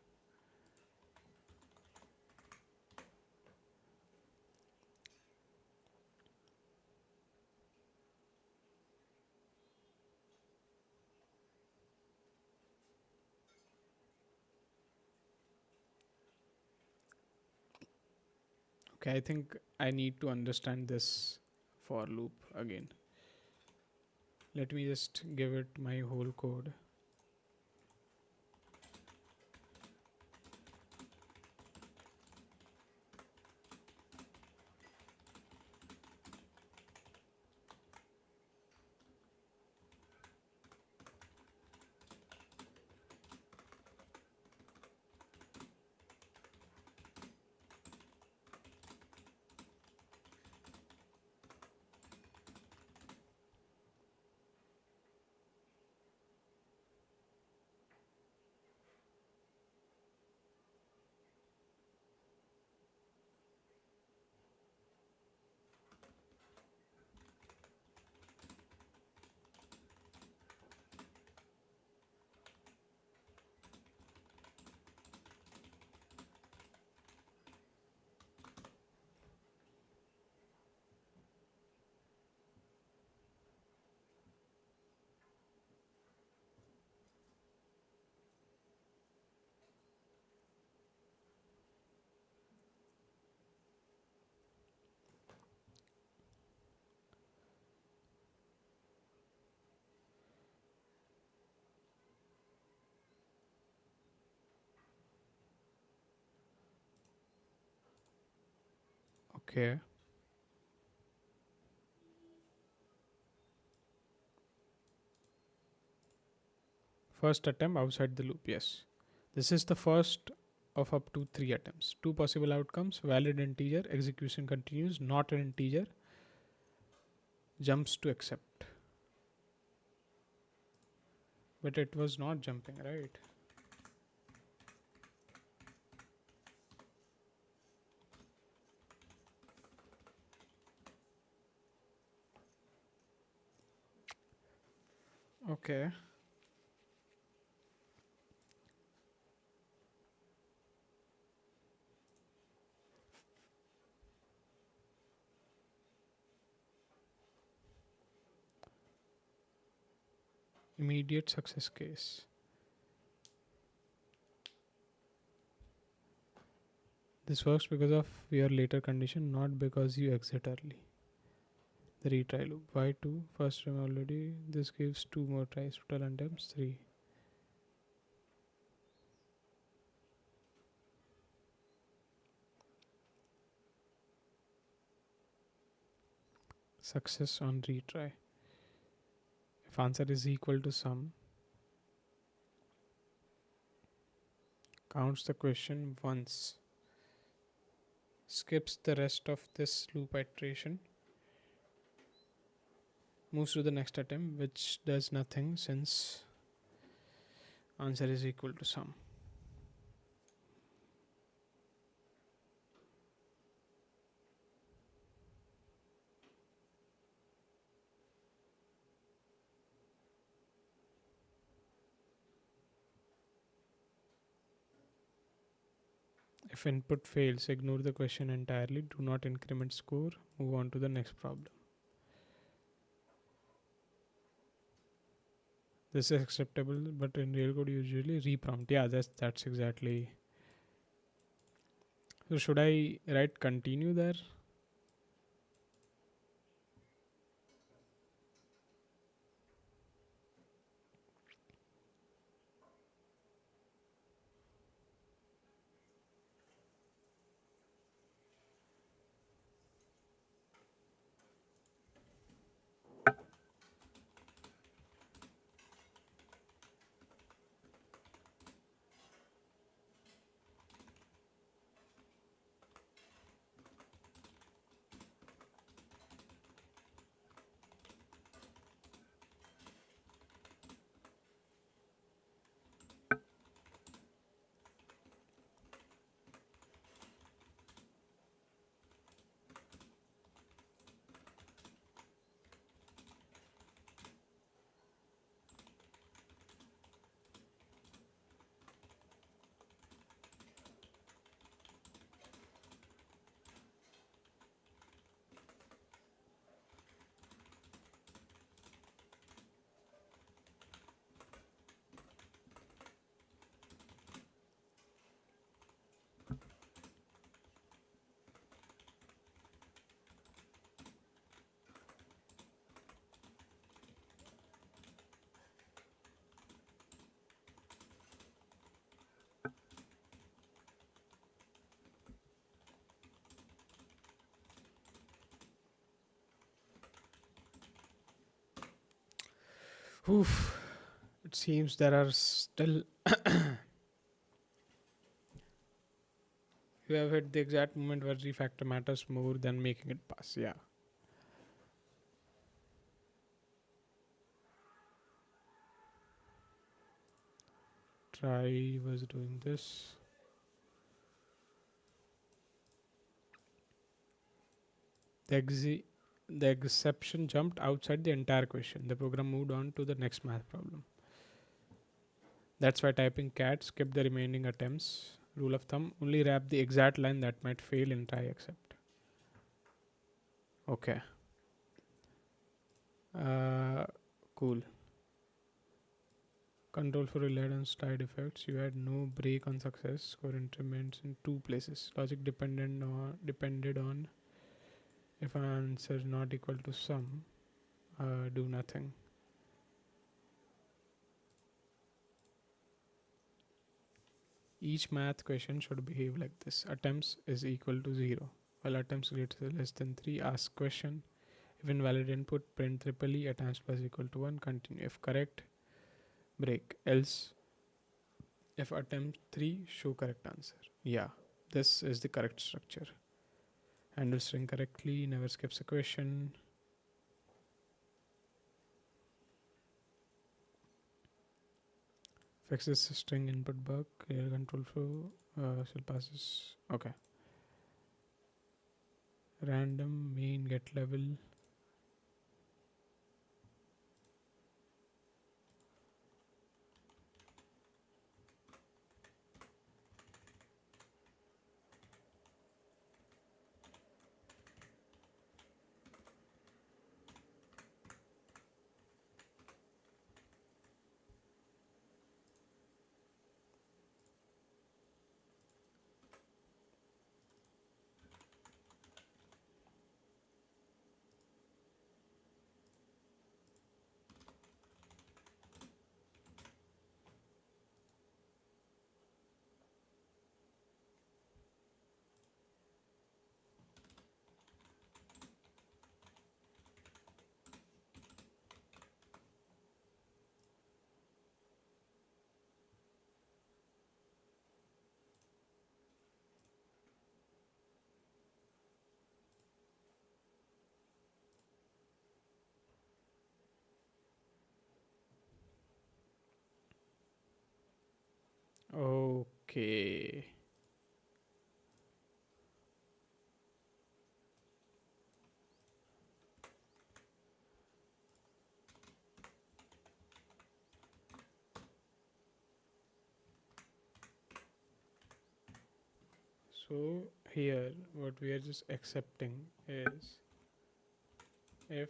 [SPEAKER 1] Okay, I think I need to understand this for loop again. Let me just give it my whole code. Okay. First attempt outside the loop, yes. This is the first of up to 3 attempts. Two possible outcomes: valid integer, execution continues; not an integer, jumps to accept. But it was not jumping, right? Okay. Immediate success case. This works because of your later condition, not because you exit early. The retry loop. Why 2? First time already. This gives 2 more tries. Total attempts 3. Success on retry. If answer is equal to sum, counts the question once, skips the rest of this loop iteration, moves to the next attempt, which does nothing since answer is equal to sum. If input fails, ignore the question entirely. Do not increment score. Move on to the next problem. This is acceptable, but in real code usually reprompt. Yeah, that's exactly. So should I write continue there? Oof. It seems there are still. You have hit the exact moment where refactor matters more than making it pass. Yeah. Try was doing this. The, the exception jumped outside the entire question. The program moved on to the next math problem. That's why typing cat skipped the remaining attempts. Rule of thumb: only wrap the exact line that might fail in try except. Okay. Uh, cool. Control for relied on slide effects. You had no break on success. Score increments in two places. Logic depended on if an answer is not equal to sum. Do nothing. Each math question should behave like this. Attempts is equal to 0. While attempts greater less than 3, ask question. If invalid input, print triple E. Attempts plus equal to 1. Continue. If correct, break. Else, If attempt 3, show correct answer. Yeah, this is the correct structure. Handle string correctly, never skips a question. Fixes string input bug, clear control flow, shall passes. Okay. Random main get level. Okay. So here, what we are just accepting is if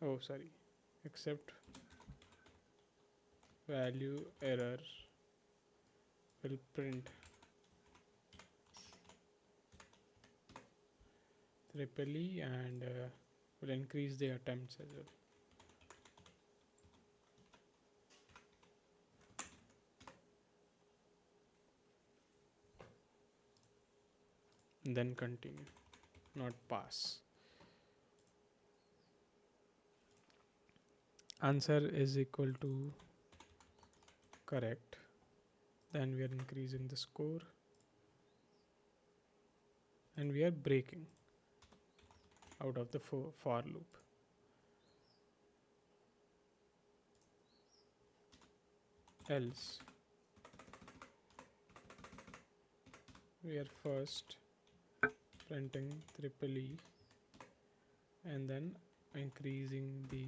[SPEAKER 1] oh sorry, accept value error will print triple E and will increase the attempts as well. And then continue, not pass. Answer is equal to correct. Then we are increasing the score and we are breaking out of the for loop. Else, we are first printing triple E and then increasing the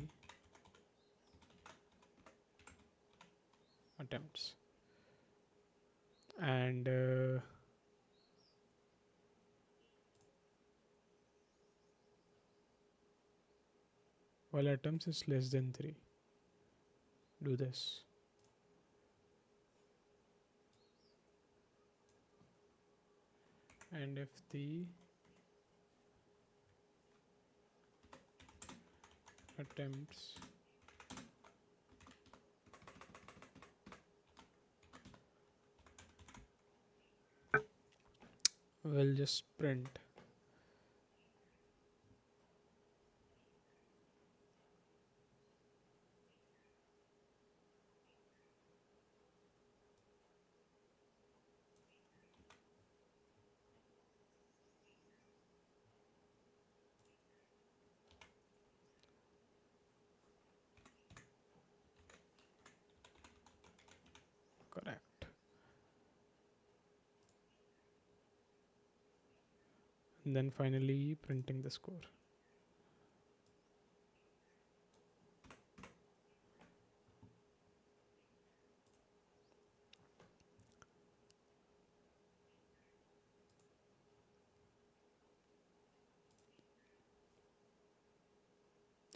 [SPEAKER 1] attempts. And while attempts is less than 3, do this. And if the attempts will just print correct. And then finally printing the score.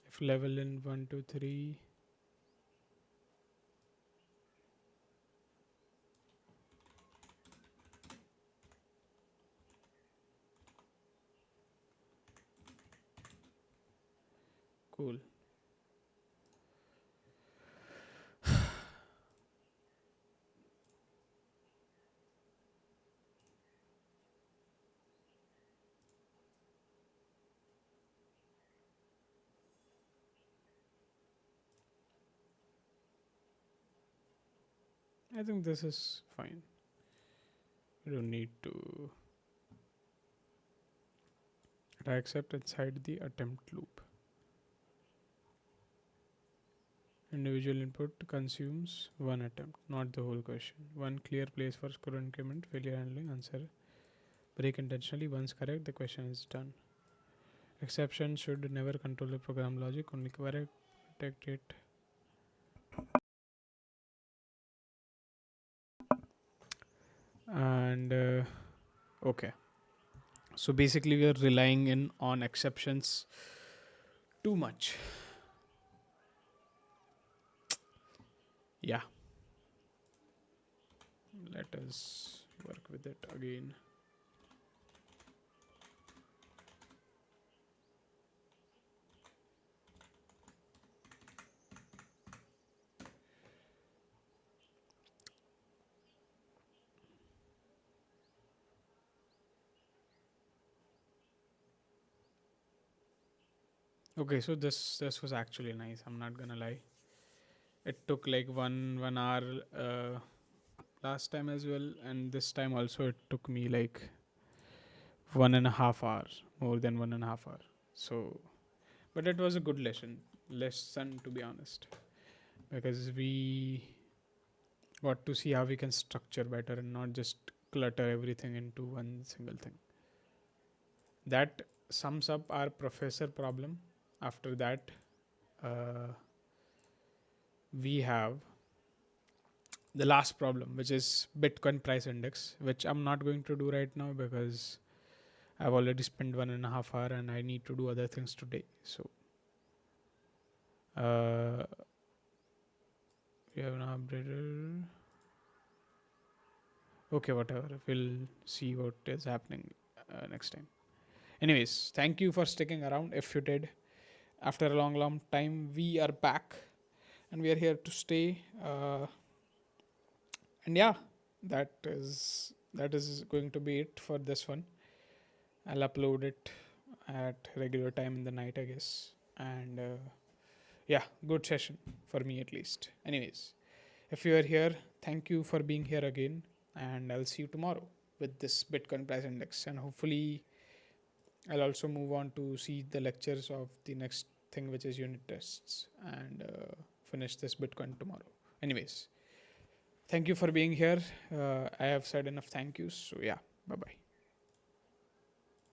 [SPEAKER 1] If level in 1, 2, 3, cool. I think this is fine. You don't need to try accept inside the attempt loop. Individual input consumes one attempt, not the whole question. One clear place for score increment, failure handling, answer. Break intentionally. Once correct, the question is done. Exception should never control the program logic, only correct, protect it. And okay. So basically, we are relying in on exceptions too much. Yeah. Let us work with it again. Okay, so this was actually nice. I'm not gonna lie. It took like one hour last time as well, and this time also it took me like 1.5 hour, more than 1.5 hour. So, but it was a good lesson to be honest, because we got to see how we can structure better and not just clutter everything into one single thing. That sums up our professor problem. After that, uh, we have the last problem, which is Bitcoin price index, which I'm not going to do right now because I've already spent 1.5 hour and I need to do other things today. So we have an updated. Okay, whatever. We'll see what is happening next time. Anyways, thank you for sticking around. If you did, after a long, long time, we are back and we are here to stay. And yeah, that is going to be it for this one. I'll upload it at regular time in the night, I guess. And yeah, good session for me at least. Anyways, if you are here, thank you for being here again, and I'll see you tomorrow with this Bitcoin price index. And hopefully, I'll also move on to see the lectures of the next thing, which is unit tests, and finish this Bitcoin tomorrow. Anyways, thank you for being here. I have said enough thank yous. So, yeah, bye bye.